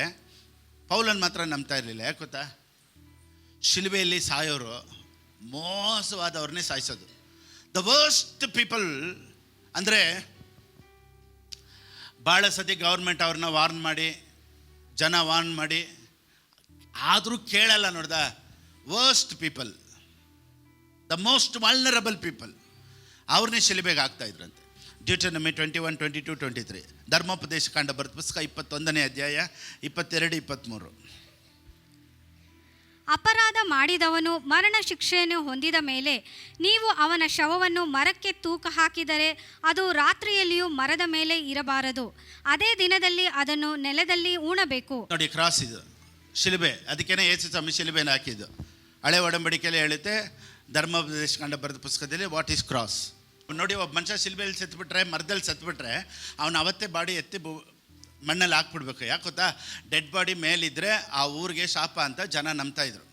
ಪೌಲನ್ ಮಾತ್ರ ನಂಬ್ತಾ ಇರಲಿಲ್ಲ. ಯಾಕೆ ಗೊತ್ತಾ? ಶಿಲುಬೆಯಲ್ಲಿ ಸಾಯೋರು ಮೋಸವಾದವ್ರನ್ನೇ ಸಾಯಿಸೋದು. ದ ವರ್ಸ್ಟ್ ಪೀಪಲ್ ಅಂದರೆ, ಭಾಳ ಸತಿ ಗೌರ್ಮೆಂಟ್ ಅವ್ರನ್ನ ವಾರ್ನ್ ಮಾಡಿ, ಜನ ವಾರ್ನ್ ಮಾಡಿ, ಆದರೂ ಕೇಳಲ್ಲ. ನೋಡ್ದ, worst people, the most vulnerable people, ಅವ್ರನ್ನೇ ಶಿಲುಬೆಗೆ ಹಾಕ್ತಾಯಿದ್ರಂತೆ. ಡ್ಯೂಟನಮಿ 21, 22, 23. ಧರ್ಮೋಪದೇಶ ಕಾಂಡ ಬರೆದ ಪುಸ್ತಕ 21ನೇ ಅಧ್ಯಾಯ 22, 23. ಅಪರಾಧ ಮಾಡಿದವನು ಮರಣ ಶಿಕ್ಷೆಯನ್ನು ಹೊಂದಿದ ಮೇಲೆ ನೀವು ಅವನ ಶವವನ್ನು ಮರಕ್ಕೆ ತೂಕ ಹಾಕಿದರೆ ಅದು ರಾತ್ರಿಯಲ್ಲಿಯೂ ಮರದ ಮೇಲೆ ಇರಬಾರದು, ಅದೇ ದಿನದಲ್ಲಿ ಅದನ್ನು ನೆಲದಲ್ಲಿ ಉಣಬೇಕು. ನೋಡಿ, ಕ್ರಾಸ್ ಇದು ಶಿಲುಬೆ. ಅದಕ್ಕೇನೆ ಯೇಸು ಸ್ವಾಮಿ ಶಿಲುಬೆನ ಹಾಕಿದ್ದು. ಹಳೆ ಒಡಂಬಡಿಕೆಯಲ್ಲಿ ಹೇಳುತ್ತೆ, ಧರ್ಮೋಪದೇಶ ಕಾಂಡ ಬರೆದ ಪುಸ್ತಕದಲ್ಲಿ, ವಾಟ್ ಈಸ್ ಕ್ರಾಸ್. ನೋಡಿ, ಒಬ್ಬ ಮನುಷ್ಯ ಶಿಲ್ಬೆಯಲ್ಲಿ ಸತ್ಬಿಟ್ರೆ, ಮರದಲ್ಲಿ ಸತ್ಬಿಟ್ರೆ, ಅವನು ಅವತ್ತೇ ಬಾಡಿ ಎತ್ತಿ ಮಣ್ಣಲ್ಲಿ ಹಾಕ್ಬಿಡ್ಬೇಕು. ಯಾಕೆ ಗೊತ್ತಾ? ಡೆಡ್ ಬಾಡಿ ಮೇಲಿದ್ದರೆ ಆ ಊರಿಗೆ ಶಾಪ ಅಂತ ಜನ ನಂಬ್ತಾಯಿದ್ರು.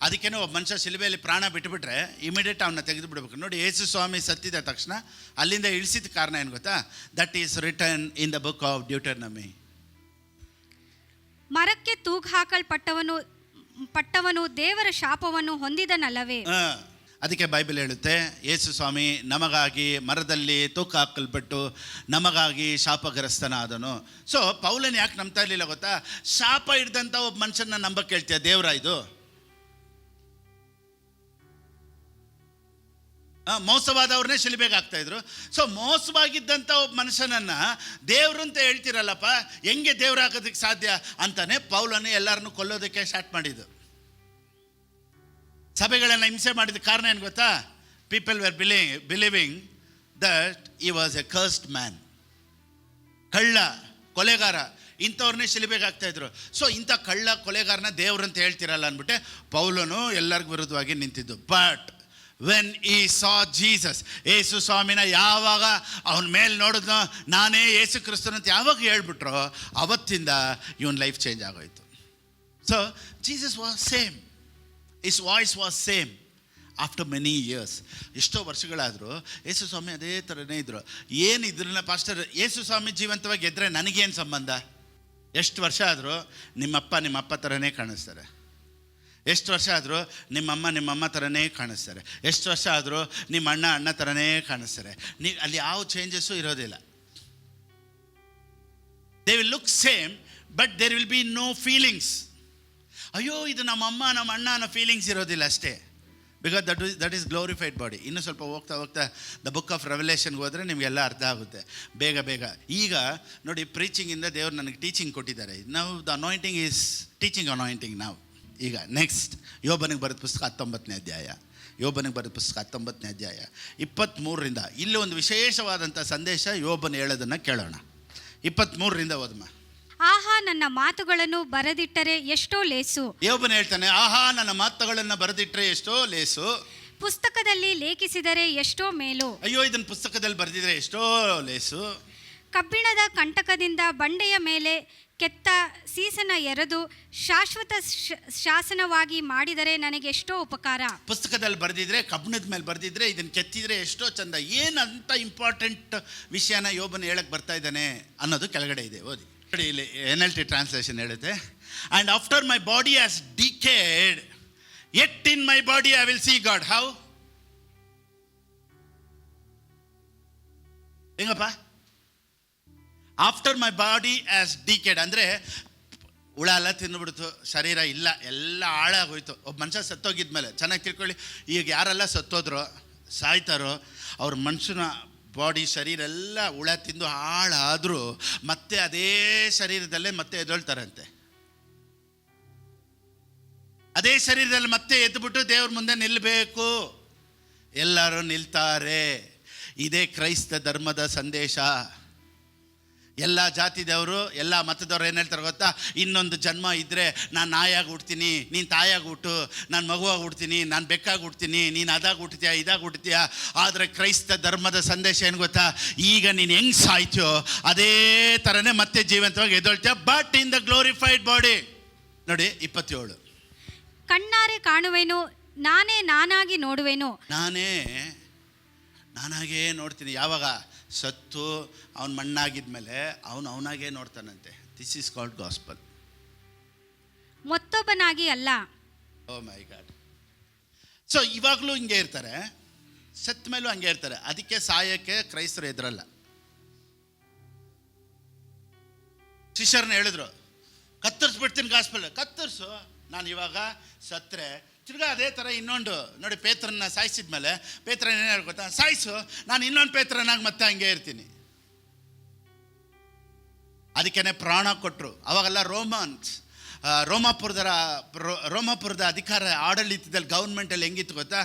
ಅದಕ್ಕೇನೆ ಒಬ್ಬ ಮನುಷ್ಯ ಶಿಲುಬೆಯಲ್ಲಿ ಪ್ರಾಣ ಬಿಟ್ಟುಬಿಟ್ರೆ ಇಮಿಡಿಯೇಟ್ ಅವನ್ನ ತೆಗೆದು ಬಿಡಬೇಕು. ನೋಡಿ, ಯೇಸು ಸ್ವಾಮಿ ಸತ್ತಿದ ತಕ್ಷಣ ಅಲ್ಲಿಂದ ಇಳಿಸಿದ ಕಾರಣ ಏನು ಗೊತ್ತಾ? That is return in the book of Deuteronomy. ಮರಕ್ಕೆ ತೂಗು ಹಾಕಲ್ಪಟ್ಟವನು ದೇವರ ಶಾಪವನ್ನು ಹೊಂದಿದನಲ್ಲವೇ? ಅದಕ್ಕೆ ಬೈಬಲ್ ಹೇಳುತ್ತೆ, ಯೇಸು ಸ್ವಾಮಿ ನಮಗಾಗಿ ಮರದಲ್ಲಿ ತೂಕ ಹಾಕಲ್ಪಟ್ಟು ನಮಗಾಗಿ ಶಾಪಗ್ರಸ್ತನಾದನು. ಸೊ ಪೌಲನ್ ಯಾಕೆ ನಂಬ್ತಾ ಇರಲಿಲ್ಲ ಗೊತ್ತಾ? ಶಾಪ ಹಿಡ್ದಂಥ ಒಬ್ಬ ಮನುಷ್ಯನ ನಂಬಕ್ಕೆ ಹೇಳ್ತೀಯ ದೇವ್ರ? ಇದು ಮೋಸವಾದವ್ರನ್ನೇ ಶಿಲುಬೆಗೆ ಹಾಕ್ತಾ ಇದ್ರು. ಸೊ ಮೋಸವಾಗಿದ್ದಂಥ ಒಬ್ಬ ಮನುಷ್ಯನನ್ನ ದೇವ್ರು ಅಂತ ಹೇಳ್ತಿರಲ್ಲಪ್ಪ, ಹೆಂಗೆ ದೇವ್ರು ಹಾಕೋದಕ್ಕೆ ಸಾಧ್ಯ ಅಂತಾನೆ ಪೌಲನು ಎಲ್ಲರನ್ನು ಕೊಲ್ಲೋದಕ್ಕೆ ಸ್ಟಾರ್ಟ್ ಮಾಡಿದ್ದು. ಸಭೆಗಳನ್ನು ಹಿಂಸೆ ಮಾಡಿದ ಕಾರಣ ಏನು ಗೊತ್ತಾ? ಪೀಪಲ್ ವೇರ್ ಬಿಲೀವಿಂಗ್ ದಟ್ ಈ ವಾಸ್ ಎ ಕರ್ಸ್ಡ್ ಮ್ಯಾನ್. ಕಳ್ಳ, ಕೊಲೆಗಾರ, ಇಂಥವ್ರನ್ನೇ ಶಿಲುಬೆಗೆ ಹಾಕ್ತಾ ಇದ್ರು. ಸೊ ಇಂಥ ಕಳ್ಳ ಕೊಲೆಗಾರನ ದೇವ್ರಂತ ಹೇಳ್ತಿರಲ್ಲ ಅಂದ್ಬಿಟ್ಟೆ ಪೌಲನು ಎಲ್ಲರಿಗೂ ವಿರುದ್ಧವಾಗಿ ನಿಂತಿದ್ದು. But when he saw Jesus, ಯೇಸು ಸ್ವಾಮಿನ ಯಾವಾಗ ಅವನ ಮೇಲೆ ನೋಡಿದ್ನೋ, ನಾನೇ ಯೇಸು ಕ್ರಿಸ್ತನಂತ ಯಾವಾಗ ಹೇಳ್ಬಿಟ್ರೋ ಅವತ್ತಿಂದ ಇವನ್ ಲೈಫ್ ಚೇಂಜ್ ಆಗೋಯ್ತು. So Jesus was same, is voice was same after many years. ಎಷ್ಟೋ ವರ್ಷಗಳಾದರೂ ಯೇಸು ಸ್ವಾಮಿ ಅದೇ ಥರನೇ ಇದ್ರು. ಏನು ಇದ್ರನ್ನ ಪಾಸ್ಟರ್, ಯೇಸು ಸ್ವಾಮಿ ಜೀವಂತವಾಗಿ ಎದ್ರೆ ನನಗೇನು ಸಂಬಂಧ? ಎಷ್ಟು ವರ್ಷ ಆದರೂ ನಿಮ್ಮಪ್ಪ ಥರನೇ ಕಾಣಿಸ್ತಾರೆ. ಎಷ್ಟು ವರ್ಷ ಆದರೂ ನಿಮ್ಮಮ್ಮ ಥರನೇ ಕಾಣಿಸ್ತಾರೆ. ಎಷ್ಟು ವರ್ಷ ಆದರೂ ನಿಮ್ಮ ಅಣ್ಣ ಥರನೇ ಕಾಣಿಸ್ತಾರೆ. ಅಲ್ಲಿ ಯಾವ ಚೇಂಜಸ್ಸು ಇರೋದಿಲ್ಲ. They will look same but there will be no feelings. ಅಯ್ಯೋ ಇದು ನಮ್ಮ ಅಣ್ಣ ಅನ್ನೋ ಫೀಲಿಂಗ್ಸ್ ಇರೋದಿಲ್ಲ ಅಷ್ಟೇ. Because that is glorified body. ಇನ್ನೂ ಸ್ವಲ್ಪ ಹೋಗ್ತಾ ದ ಬುಕ್ ಆಫ್ ರೆವಲೇಷನ್ಗೆ ಹೋದರೆ ನಿಮಗೆಲ್ಲ ಅರ್ಥ ಆಗುತ್ತೆ ಬೇಗ. ಈಗ ನೋಡಿ, ಪ್ರೀಚಿಂಗಿಂದ ದೇವರು ನನಗೆ ಟೀಚಿಂಗ್ ಕೊಟ್ಟಿದ್ದಾರೆ. ನಾವು the anointing is teaching anointing. ನಾವು ಈಗ ನೆಕ್ಸ್ಟ್ ಯೋಬನಿಗೆ ಬರೆದ ಪುಸ್ತಕ 19ನೇ ಅಧ್ಯಾಯ. 23ರಿಂದ ಇಲ್ಲಿ ಒಂದು ವಿಶೇಷವಾದಂಥ ಸಂದೇಶ ಯೋಬನ ಹೇಳೋದನ್ನು ಕೇಳೋಣ. 23ರಿಂದ ಓದಮ್ಮ. ಆಹಾ, ನನ್ನ ಮಾತುಗಳನ್ನು ಬರೆದಿಟ್ಟರೆ ಎಷ್ಟೋ ಲೇಸು. ಯೋಬನ ಹೇಳ್ತಾನೆ, ಆಹಾ ನನ್ನ ಮಾತುಗಳನ್ನು ಬರೆದಿಟ್ಟರೆ ಎಷ್ಟೋ ಲೇಸು, ಪುಸ್ತಕದಲ್ಲಿ ಲೇಖಿಸಿದರೆ ಎಷ್ಟೋ ಮೇಲು. ಅಯ್ಯೋ ಇದನ್ನು ಪುಸ್ತಕದಲ್ಲಿ ಬರೆದಿದ್ರೆ ಎಷ್ಟೋ ಲೇಸು. ಕಬ್ಬಿಣದ ಕಂಟಕದಿಂದ ಬಂಡೆಯ ಮೇಲೆ ಕೆತ್ತ ಸೀಸನ ಎರೆದು ಶಾಶ್ವತ ಶಾಸನವಾಗಿ ಮಾಡಿದರೆ ನನಗೆ ಎಷ್ಟೋ ಉಪಕಾರ. ಪುಸ್ತಕದಲ್ಲಿ ಬರೆದಿದ್ರೆ, ಕಬ್ಬಿಣದ ಮೇಲೆ ಬರೆದಿದ್ರೆ, ಇದನ್ನು ಕೆತ್ತಿದ್ರೆ ಎಷ್ಟೋ ಚಂದ. ಏನಂತ ಇಂಪಾರ್ಟೆಂಟ್ ವಿಷಯನ ಯೋಬನ ಹೇಳಕ್ಕೆ ಬರ್ತಾ ಇದ್ದಾನೆ ಅನ್ನೋದು ಕೆಳಗಡೆ ಇದೆ, ಓದಿ. ನೋಡಿ, ಇಲ್ಲಿ NLT ಟ್ರಾನ್ಸ್ಲೇಷನ್ ಹೇಳುತ್ತೆ, and after my body has decayed yet in my body I will see God. How? ಹೆಂಗಪ್ಪ? After my body as decayed ಅಂದರೆ ಹುಳ ಎಲ್ಲ ತಿಂದುಬಿಡ್ತು, ಶರೀರ ಇಲ್ಲ, ಎಲ್ಲ ಹಾಳಾಗೋಯ್ತು. ಒಬ್ಬ ಮನುಷ್ಯ ಸತ್ತೋಗಿದ್ಮೇಲೆ ಚೆನ್ನಾಗಿ ತಿಳ್ಕೊಳ್ಳಿ, ಈಗ ಯಾರೆಲ್ಲ ಸತ್ತೋದ್ರೋ ಸಾಯ್ತಾರೋ ಅವ್ರ ಮನುಷ್ಯನ ಬಾಡಿ ಶರೀರ ಎಲ್ಲ ಹುಳ ತಿಂದು ಹಾಳಾದರೂ ಮತ್ತೆ ಅದೇ ಶರೀರದಲ್ಲೇ ಮತ್ತೆ ಎದ್ದೇಳ್ತಾರಂತೆ. ಅದೇ ಶರೀರದಲ್ಲಿ ಮತ್ತೆ ಎದ್ದುಬಿಟ್ಟು ದೇವ್ರ ಮುಂದೆ ನಿಲ್ಲಬೇಕು. ಎಲ್ಲರೂ ನಿಲ್ತಾರೆ. ಇದೇ ಕ್ರೈಸ್ತ ಧರ್ಮದ ಸಂದೇಶ. ಎಲ್ಲ ಜಾತಿದವರು, ಎಲ್ಲ ಮತದವ್ರು ಏನು ಹೇಳ್ತಾರೆ ಗೊತ್ತಾ? ಇನ್ನೊಂದು ಜನ್ಮ ಇದ್ದರೆ ನಾನು ನಾಯಾಗಿ ಹುಡ್ತೀನಿ, ನೀನು ತಾಯಾಗಿ ಹುಟ್ಟು, ನಾನು ಮಗುವಾಗಿ ಹುಡ್ತೀನಿ, ನಾನು ಬೆಕ್ಕಾಗಿ ಹುಡ್ತೀನಿ, ನೀನು ಅದಾಗಿ ಹುಟ್ಟುತ್ತೀಯ, ಇದಾಗಿ ಹುಟ್ಟುತ್ತೀಯ. ಆದರೆ ಕ್ರೈಸ್ತ ಧರ್ಮದ ಸಂದೇಶ ಏನು ಗೊತ್ತಾ? ಈಗ ನೀನು ಹೆಂಗೆ ಸಾಯ್ತೀಯೋ ಅದೇ ಥರನೇ ಮತ್ತೆ ಜೀವಂತವಾಗಿ ಎದ್ದೊಳ್ತೀಯ, but in the glorified body. ನೋಡಿ 27. ಕಣ್ಣಾರೆ ಕಾಣುವೆನು, ನಾನಾಗಿ ನೋಡುವೆನು. ನಾನಾಗೇ ನೋಡ್ತೀನಿ. ಯಾವಾಗ? ಸತ್ತು ಅವನು ಮಣ್ಣಾಗಿದ್ಮೇಲೆ ಅವನಾಗೇ ನೋಡ್ತಾನಂತೆ. This is called gospel. ಮತ್ತೊಬ್ಬನಾಗಿ ಅಲ್ಲ. Oh my god. ಸೊ ಇವಾಗಲೂ ಹಿಂಗೆ ಇರ್ತಾರೆ, ಸತ್ತ ಮೇಲೂ ಹಂಗೆ ಇರ್ತಾರೆ. ಅದಕ್ಕೆ ಸಾಯಕ್ಕೆ ಕ್ರೈಸ್ತರು ಎದುರಲ್ಲ. ಶಿಷ್ಯರನ್ನ ಹೇಳಿದ್ರು, ಕತ್ತರಿಸ್ಬಿಡ್ತೀನಿ ಗಾಸ್ಪಲ್. ಕತ್ತರಿಸು, ನಾನು ಇವಾಗ ಸತ್ತರೆ ತಿರ್ಗಾ ಅದೇ ಥರ ಇನ್ನೊಂದು. ನೋಡಿ, ಪೇತ್ರನ್ನ ಸಾಯಿಸಿದ್ಮೇಲೆ ಪೇತ್ರ ಏನೇ ಗೊತ್ತಾ? ಸಾಯಿಸು, ನಾನು ಇನ್ನೊಂದು ಪೇತ್ರನಾಗಿ ಮತ್ತೆ ಹಂಗೆ ಇರ್ತೀನಿ. ಅದಕ್ಕೇನೆ ಪ್ರಾಣ ಕೊಟ್ಟರು. ಅವಾಗೆಲ್ಲ ರೋಮಾಪುರದ ಅಧಿಕಾರ ಆಡಳಿತದಲ್ಲಿ ಗೌರ್ಮೆಂಟಲ್ಲಿ ಹೆಂಗಿತ್ತು ಗೊತ್ತಾ?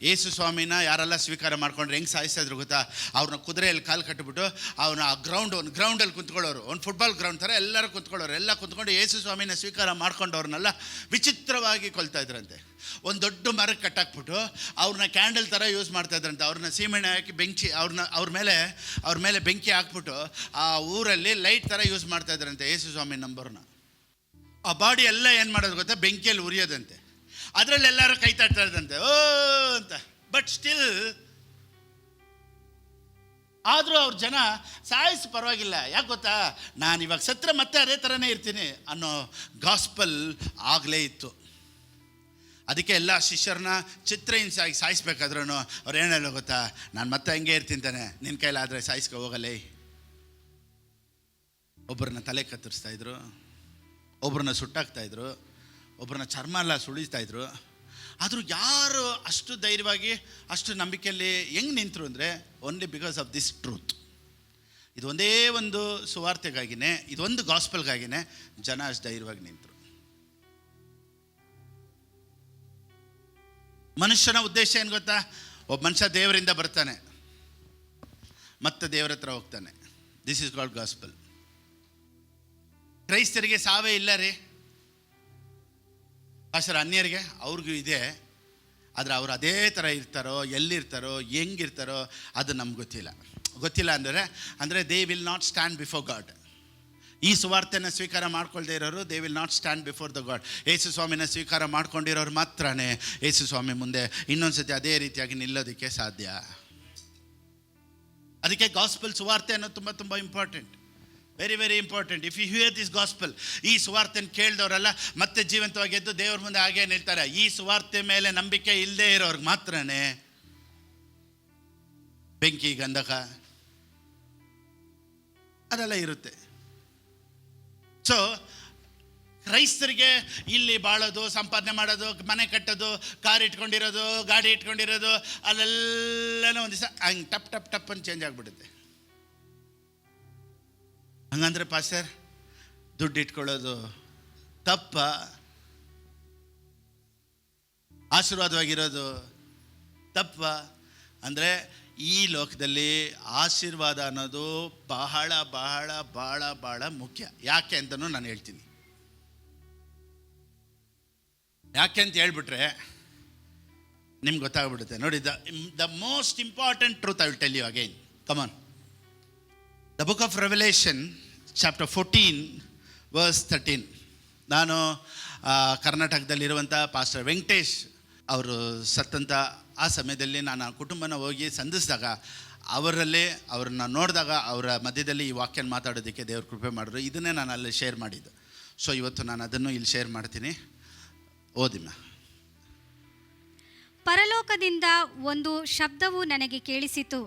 ಯೇಸು ಸ್ವಾಮಿನ ಯಾರೆಲ್ಲ ಸ್ವೀಕಾರ ಮಾಡ್ಕೊಂಡ್ರೆ ಹೆಂಗೆ ಸಾಯಿಸಿದ್ರು ಗೊತ್ತಾ? ಅವ್ರನ್ನ ಕುದುರೆಯಲ್ಲಿ ಕಾಲು ಕಟ್ಟಿಬಿಟ್ಟು ಅವನ ಒಂದು ಗ್ರೌಂಡಲ್ಲಿ ಕುಂತ್ಕೊಳ್ಳೋರು, ಒಂದು ಫುಟ್ಬಾಲ್ ಗ್ರೌಂಡ್ ಥರ ಎಲ್ಲರೂ ಕುಂತ್ಕೊಳ್ಳೋರು. ಎಲ್ಲ ಕುಂತ್ಕೊಂಡು ಯೇಸು ಸ್ವಾಮಿನ ಸ್ವೀಕಾರ ಮಾಡ್ಕೊಂಡವ್ರನ್ನೆಲ್ಲ ವಿಚಿತ್ರವಾಗಿ ಕೊಲ್ತಾ ಇದ್ರಂತೆ. ಒಂದು ದೊಡ್ಡ ಮರಕ್ಕೆ ಕಟ್ಟಾಕ್ಬಿಟ್ಟು ಅವ್ರನ್ನ ಕ್ಯಾಂಡಲ್ ಥರ ಯೂಸ್ ಮಾಡ್ತಾ ಇದ್ರಂತೆ. ಅವ್ರನ್ನ ಸೀಮೆಣ್ಣೆ ಹಾಕಿ ಅವ್ರ ಮೇಲೆ ಬೆಂಕಿ ಹಾಕ್ಬಿಟ್ಟು ಆ ಊರಲ್ಲಿ ಲೈಟ್ ಥರ ಯೂಸ್ ಮಾಡ್ತಾ ಇದ್ರಂತೆ ಯೇಸು ಸ್ವಾಮಿ ನಂಬರ್ನ. ಆ ಬಾಡಿ ಎಲ್ಲ ಏನು ಮಾಡೋದು ಗೊತ್ತಾ? ಬೆಂಕಿಯಲ್ಲಿ ಉರಿಯೋದಂತೆ. ಅದರಲ್ಲಿ ಎಲ್ಲರೂ ಕೈ ತಟ್ತಾ ಇದ್ದಂತೆ ಓ ಅಂತ. ಬಟ್ ಸ್ಟಿಲ್ ಆದರೂ ಅವ್ರ ಜನ ಸಾಯಿಸಿ ಪರವಾಗಿಲ್ಲ, ಯಾಕೆ ಗೊತ್ತಾ, ನಾನು ಇವಾಗ ಸತ್ರ ಮತ್ತೆ ಅದೇ ಥರನೇ ಇರ್ತೀನಿ ಅನ್ನೋ ಗಾಸ್ಪಲ್ ಆಗಲೇ ಇತ್ತು. ಅದಕ್ಕೆ ಎಲ್ಲ ಶಿಷ್ಯರನ್ನ ಚಿತ್ರಹಿಂಸಾಗಿ ಸಾಯಿಸ್ಬೇಕಾದ್ರೂ ಅವ್ರು ಏನೆಲ್ಲ ಗೊತ್ತಾ, ನಾನು ಮತ್ತೆ ಹಂಗೆ ಇರ್ತೀನಿ ತಾನೆ, ನಿನ್ನ ಕೈಲಾದರೆ ಸಾಯಿಸ್ಕೊ ಹೋಗಲೇ. ಒಬ್ಬರನ್ನ ತಲೆ ಕತ್ತರಿಸ್ತಾಯಿದ್ರು, ಒಬ್ಬರನ್ನ ಸುಟ್ಟಾಕ್ತಾಯಿದ್ರು, ಒಬ್ಬರನ್ನ ಚರ್ಮ ಎಲ್ಲ ಸುಳಿಸ್ತಾಯಿದ್ರು. ಆದರೂ ಯಾರು ಅಷ್ಟು ಧೈರ್ಯವಾಗಿ ಅಷ್ಟು ನಂಬಿಕೆಯಲ್ಲಿ ಹೆಂಗೆ ನಿಂತರು ಅಂದರೆ only because of this truth. ಇದು ಒಂದೇ ಒಂದು ಸುವಾರ್ತೆಗಾಗಿನೇ, ಇದೊಂದು ಗಾಸ್ಪಲ್ಗಾಗಿನೇ ಜನ ಅಷ್ಟು ಧೈರ್ಯವಾಗಿ ನಿಂತರು. ಮನುಷ್ಯನ ಉದ್ದೇಶ ಏನು ಗೊತ್ತಾ, ಒಬ್ಬ ಮನುಷ್ಯ ದೇವರಿಂದ ಬರ್ತಾನೆ ಮತ್ತೆ ದೇವರ ಹತ್ರ ಹೋಗ್ತಾನೆ. This is called gospel. ಕ್ರೈಸ್ತರಿಗೆ ಸಾವೇ ಇಲ್ಲ ರೀ. ಅಷ್ಟರ ಅನ್ಯರಿಗೆ ಅವ್ರಿಗೂ ಇದೆ, ಆದರೆ ಅವ್ರು ಅದೇ ಥರ ಇರ್ತಾರೋ, ಎಲ್ಲಿರ್ತಾರೋ, ಹೆಂಗಿರ್ತಾರೋ ಅದು ನಮ್ಗೆ ಗೊತ್ತಿಲ್ಲ ಅಂದರೆ they will not stand before God. ಈ ಸುವಾರ್ತೆನ ಸ್ವೀಕಾರ ಮಾಡ್ಕೊಳ್ದೇ ಇರೋರು they will not stand before the God. ಯೇಸು ಸ್ವಾಮಿನ ಸ್ವೀಕಾರ ಮಾಡ್ಕೊಂಡಿರೋರು ಮಾತ್ರನೇ ಯೇಸು ಸ್ವಾಮಿ ಮುಂದೆ ಇನ್ನೊಂದು ಸತಿ ಅದೇ ರೀತಿಯಾಗಿ ನಿಲ್ಲೋದಕ್ಕೆ ಸಾಧ್ಯ. ಅದಕ್ಕೆ ಗಾಸ್ಪಲ್ ಸುವಾರ್ತೆ ಅನ್ನೋದು ತುಂಬ ತುಂಬ important, very very important. If you hear this gospel, ಈ ಸುವಾರ್ತೆನ ಕೇಳಿದವರೆಲ್ಲ ಮತ್ತೆ ಜೀವಂತವಾಗಿ ಎದ್ದು ದೇವ್ರ ಮುಂದೆ ಹಾಗೇ ನಿಲ್ತಾರೆ. ಈ ಸುವಾರ್ತೆ ಮೇಲೆ ನಂಬಿಕೆ ಇಲ್ಲದೆ ಇರೋರ್ಗೆ ಮಾತ್ರನೇ ಬೆಂಕಿ, ಗಂಧಕ ಅದೆಲ್ಲ ಇರುತ್ತೆ. ಸೊ ಕ್ರೈಸ್ತರಿಗೆ ಇಲ್ಲಿ ಬಾಳೋದು, ಸಂಪಾದನೆ ಮಾಡೋದು, ಮನೆ ಕಟ್ಟೋದು, ಕಾರ್ ಇಟ್ಕೊಂಡಿರೋದು, ಗಾಡಿ ಇಟ್ಕೊಂಡಿರೋದು, ಅಲ್ಲೆಲ್ಲನೂ ಒಂದು ದಿವಸ ಹಂಗೆ ಟಪ್ ಟಪ್ ಟಪ್ ಅಂತ ಚೇಂಜ್ ಆಗಿಬಿಡುತ್ತೆ. ಹಂಗಂದ್ರೆ ಪಾಸ್ಟರ್ ದುಡ್ಡು ಇಟ್ಕೊಳ್ಳೋದು ತಪ್ಪ, ಆಶೀರ್ವಾದವಾಗಿರೋದು ತಪ್ಪ ಅಂದರೆ ಈ ಲೋಕದಲ್ಲಿ ಆಶೀರ್ವಾದ ಅನ್ನೋದು ಬಹಳ ಬಹಳ ಬಹಳ ಬಹಳ ಮುಖ್ಯ. ಯಾಕೆ ಅಂತಲೂ ನಾನು ಹೇಳ್ತೀನಿ. ಯಾಕೆ ಅಂತ ಹೇಳ್ಬಿಟ್ರೆ ನಿಮ್ಗೆ ಗೊತ್ತಾಗ್ಬಿಡುತ್ತೆ. ನೋಡಿ, the most important truth I will tell you again. Come on. The book of Revelation chapter 14 verse 13. ನಾನು ಕರ್ನಾಟಕದಲ್ಲಿರುವಂಥ ಪಾಸ್ಟರ್ ವೆಂಕಟೇಶ್ ಅವರು ಸತ್ತಂಥ ಆ ಸಮಯದಲ್ಲಿ ನಾನು ಆ ಕುಟುಂಬನ ಹೋಗಿ ಸಂಧಿಸಿದಾಗ ಅವ್ರನ್ನ ನೋಡಿದಾಗ ಅವರ ಮಧ್ಯದಲ್ಲಿ ಈ ವಾಕ್ಯನ ಮಾತಾಡೋದಕ್ಕೆ ದೇವ್ರ ಕೃಪೆ ಮಾಡಿದ್ರು. ಇದನ್ನೇ ನಾನು ಅಲ್ಲಿ ಶೇರ್ ಮಾಡಿದ್ದು. ಸೊ ಇವತ್ತು ನಾನು ಅದನ್ನು ಇಲ್ಲಿ ಶೇರ್ ಮಾಡ್ತೀನಿ. ಓದಿಮ್ಮ. ಪರಲೋಕದಿಂದ ಒಂದು ಶಬ್ದವು ನನಗೆ ಕೇಳಿಸಿತು.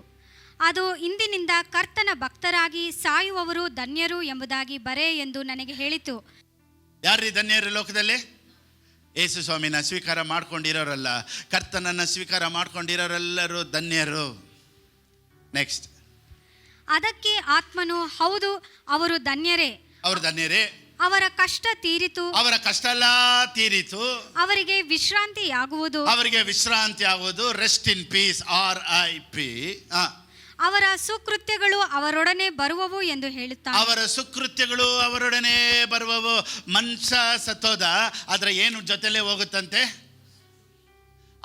ಅದು ಇಂದಿನಿಂದ ಕರ್ತನ ಭಕ್ತರಾಗಿ ಸಾಯುವವರು ಧನ್ಯರು ಎಂಬುದಾಗಿ ಬರೆ ಎಂದು ನನಗೆ ಹೇಳಿತು. ಯಾರ್ರೀ ಧನ್ಯರು ಲೋಕದಲ್ಲಿ? ಯೇಸು ಸ್ವಾಮಿನ ಸ್ವೀಕಾರ ಮಾಡ್ಕೊಂಡಿರೋರಲ್ಲ, ಕರ್ತನನ್ನು ಸ್ವೀಕಾರ ಮಾಡ್ಕೊಂಡಿರೋರೆಲ್ಲರೂ ಧನ್ಯರು. ನೆಕ್ಸ್ಟ್. ಅದಕ್ಕೆ ಆತ್ಮನು, ಹೌದು ಅವರು ಧನ್ಯರೇ, ಅವರು ಧನ್ಯರೇ, ಅವರ ಕಷ್ಟ ತೀರಿತು, ಅವರ ಕಷ್ಟ ಎಲ್ಲ ತೀರಿತು, ಅವರಿಗೆ ವಿಶ್ರಾಂತಿ ಆಗುವುದು, ಅವರಿಗೆ ವಿಶ್ರಾಂತಿ ಆಗುವುದು. Rest in piece, RIP. ಅವರ ಸುಕೃತ್ಯಗಳು ಅವರೊಡನೆ ಬರುವವು ಎಂದು ಹೇಳುತ್ತಾರೆ. ಅವರ ಸುಕೃತ್ಯಗಳು ಅವರೊಡನೆ ಬರುವವು. ಮನುಷ್ಯ ಸತ್ತೋದ, ಆದರೆ ಏನು ಜೊತೆಲೇ ಹೋಗುತ್ತಂತೆ?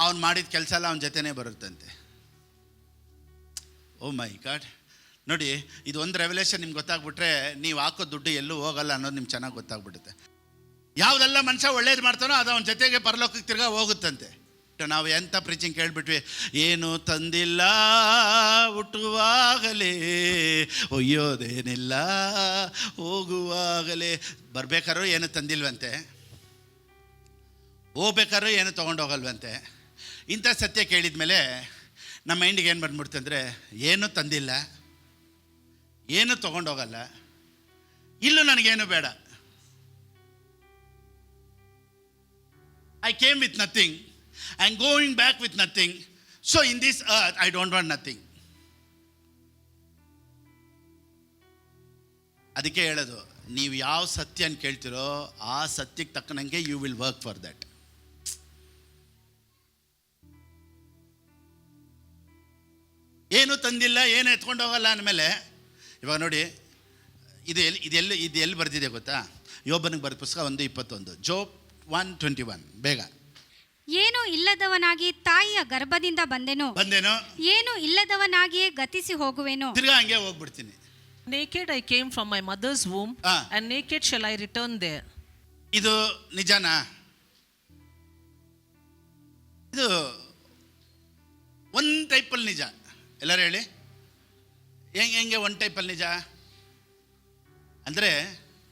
ಅವನು ಮಾಡಿದ ಕೆಲಸ ಎಲ್ಲ ಅವನ ಜೊತೆನೇ ಬರುತ್ತಂತೆ. ಓ ಮೈ ಗಾಡ್. ನೋಡಿ, ಇದು ಒಂದು ರೆವಲ್ಯೂಷನ್ ನಿಮ್ಗೆ ಗೊತ್ತಾಗ್ಬಿಟ್ರೆ ನೀವು ಹಾಕೋ ದುಡ್ಡು ಎಲ್ಲೂ ಹೋಗಲ್ಲ ಅನ್ನೋದು ನಿಮ್ಗೆ ಚೆನ್ನಾಗಿ ಗೊತ್ತಾಗ್ಬಿಡುತ್ತೆ. ಯಾವುದೆಲ್ಲ ಮನುಷ್ಯ ಒಳ್ಳೇದು ಮಾಡ್ತಾನೋ ಅದು ಅವನ ಜೊತೆಗೆ ಪರಲೋಕಕ್ಕೆ ತಿರ್ಗಾ ಹೋಗುತ್ತಂತೆ. ನಾವು ಎಂಥ ಪ್ರೀಚಿಂಗ್ ಕೇಳಿಬಿಟ್ವಿ. ಏನು ತಂದಿಲ್ಲ ಹುಟ್ಟುವಾಗಲೇ, ಒಯ್ಯೋದೇನಿಲ್ಲ ಹೋಗುವಾಗಲೇ. ಬರ್ಬೇಕಾದ್ರೂ ಏನು ತಂದಿಲ್ವಂತೆ, ಹೋಗ್ಬೇಕಾದ್ರೂ ಏನು ತೊಗೊಂಡೋಗಲ್ವಂತೆ. ಇಂಥ ಸತ್ಯ ಕೇಳಿದ ಮೇಲೆ ನಮ್ಮ ಮೈಂಡಿಗೆ ಏನು ಬಂದ್ಬಿಡ್ತಂದರೆ, ಏನೂ ತಂದಿಲ್ಲ, ಏನೂ ತೊಗೊಂಡೋಗಲ್ಲ, ಇಲ್ಲೂ ನನಗೇನು ಬೇಡ. I came with nothing. I am going back with nothing. So in this earth, I don't want nothing. ಅದಕ್ಕೆ ಹೇಳೋದು, ನೀವು ಯಾವ ಸತ್ಯನ ಕೇಳ್ತಿರೋ ಆ ಸತ್ಯಕ್ಕೆ ತಕ್ಕನಂಗೆ you will work for that. ಏನು ತಂದಿಲ್ಲ, ಏನು ಎತ್ಕೊಂಡು ಹೋಗಲ್ಲ ಅಂದಮೇಲೆ, ಇವಾಗ ನೋಡಿ, ಇದು ಎಲ್ಲಿ ಬರ್ದಿದೆ ಗೊತ್ತಾ? ಯೋಬನಿಗೆ ಬರೆದ ಪುಸ್ತಕ 1:21, ಜೋಬ್ 1:21. ಬೇಗ. ಏನು ಇಲ್ಲದವನಾಗಿ ತಾಯಿಯ ಗರ್ಭದಿಂದ ಬಂದೆನೋ, ಏನು ಇಲ್ಲದವನಾಗಿಯೇ ಗತಿಸಿ ಹೋಗುವೆನೋ. ತಿರ್ಗಾ ಹಂಗೆ ಹೋಗ್ಬಿಡ್ತೀನಿ. Naked I came from my mother's womb, and naked shall I return there. ಇದು ನಿಜನಾ? ಇದು ಒಂದು ಟೈಪಲ್ಲಿ ನಿಜ. ಎಲ್ಲರೂ ಹೇಳಿ, ಹೆಂಗೆ ಒಂದು ಟೈಪಲ್ಲಿ ನಿಜ ಅಂದರೆ,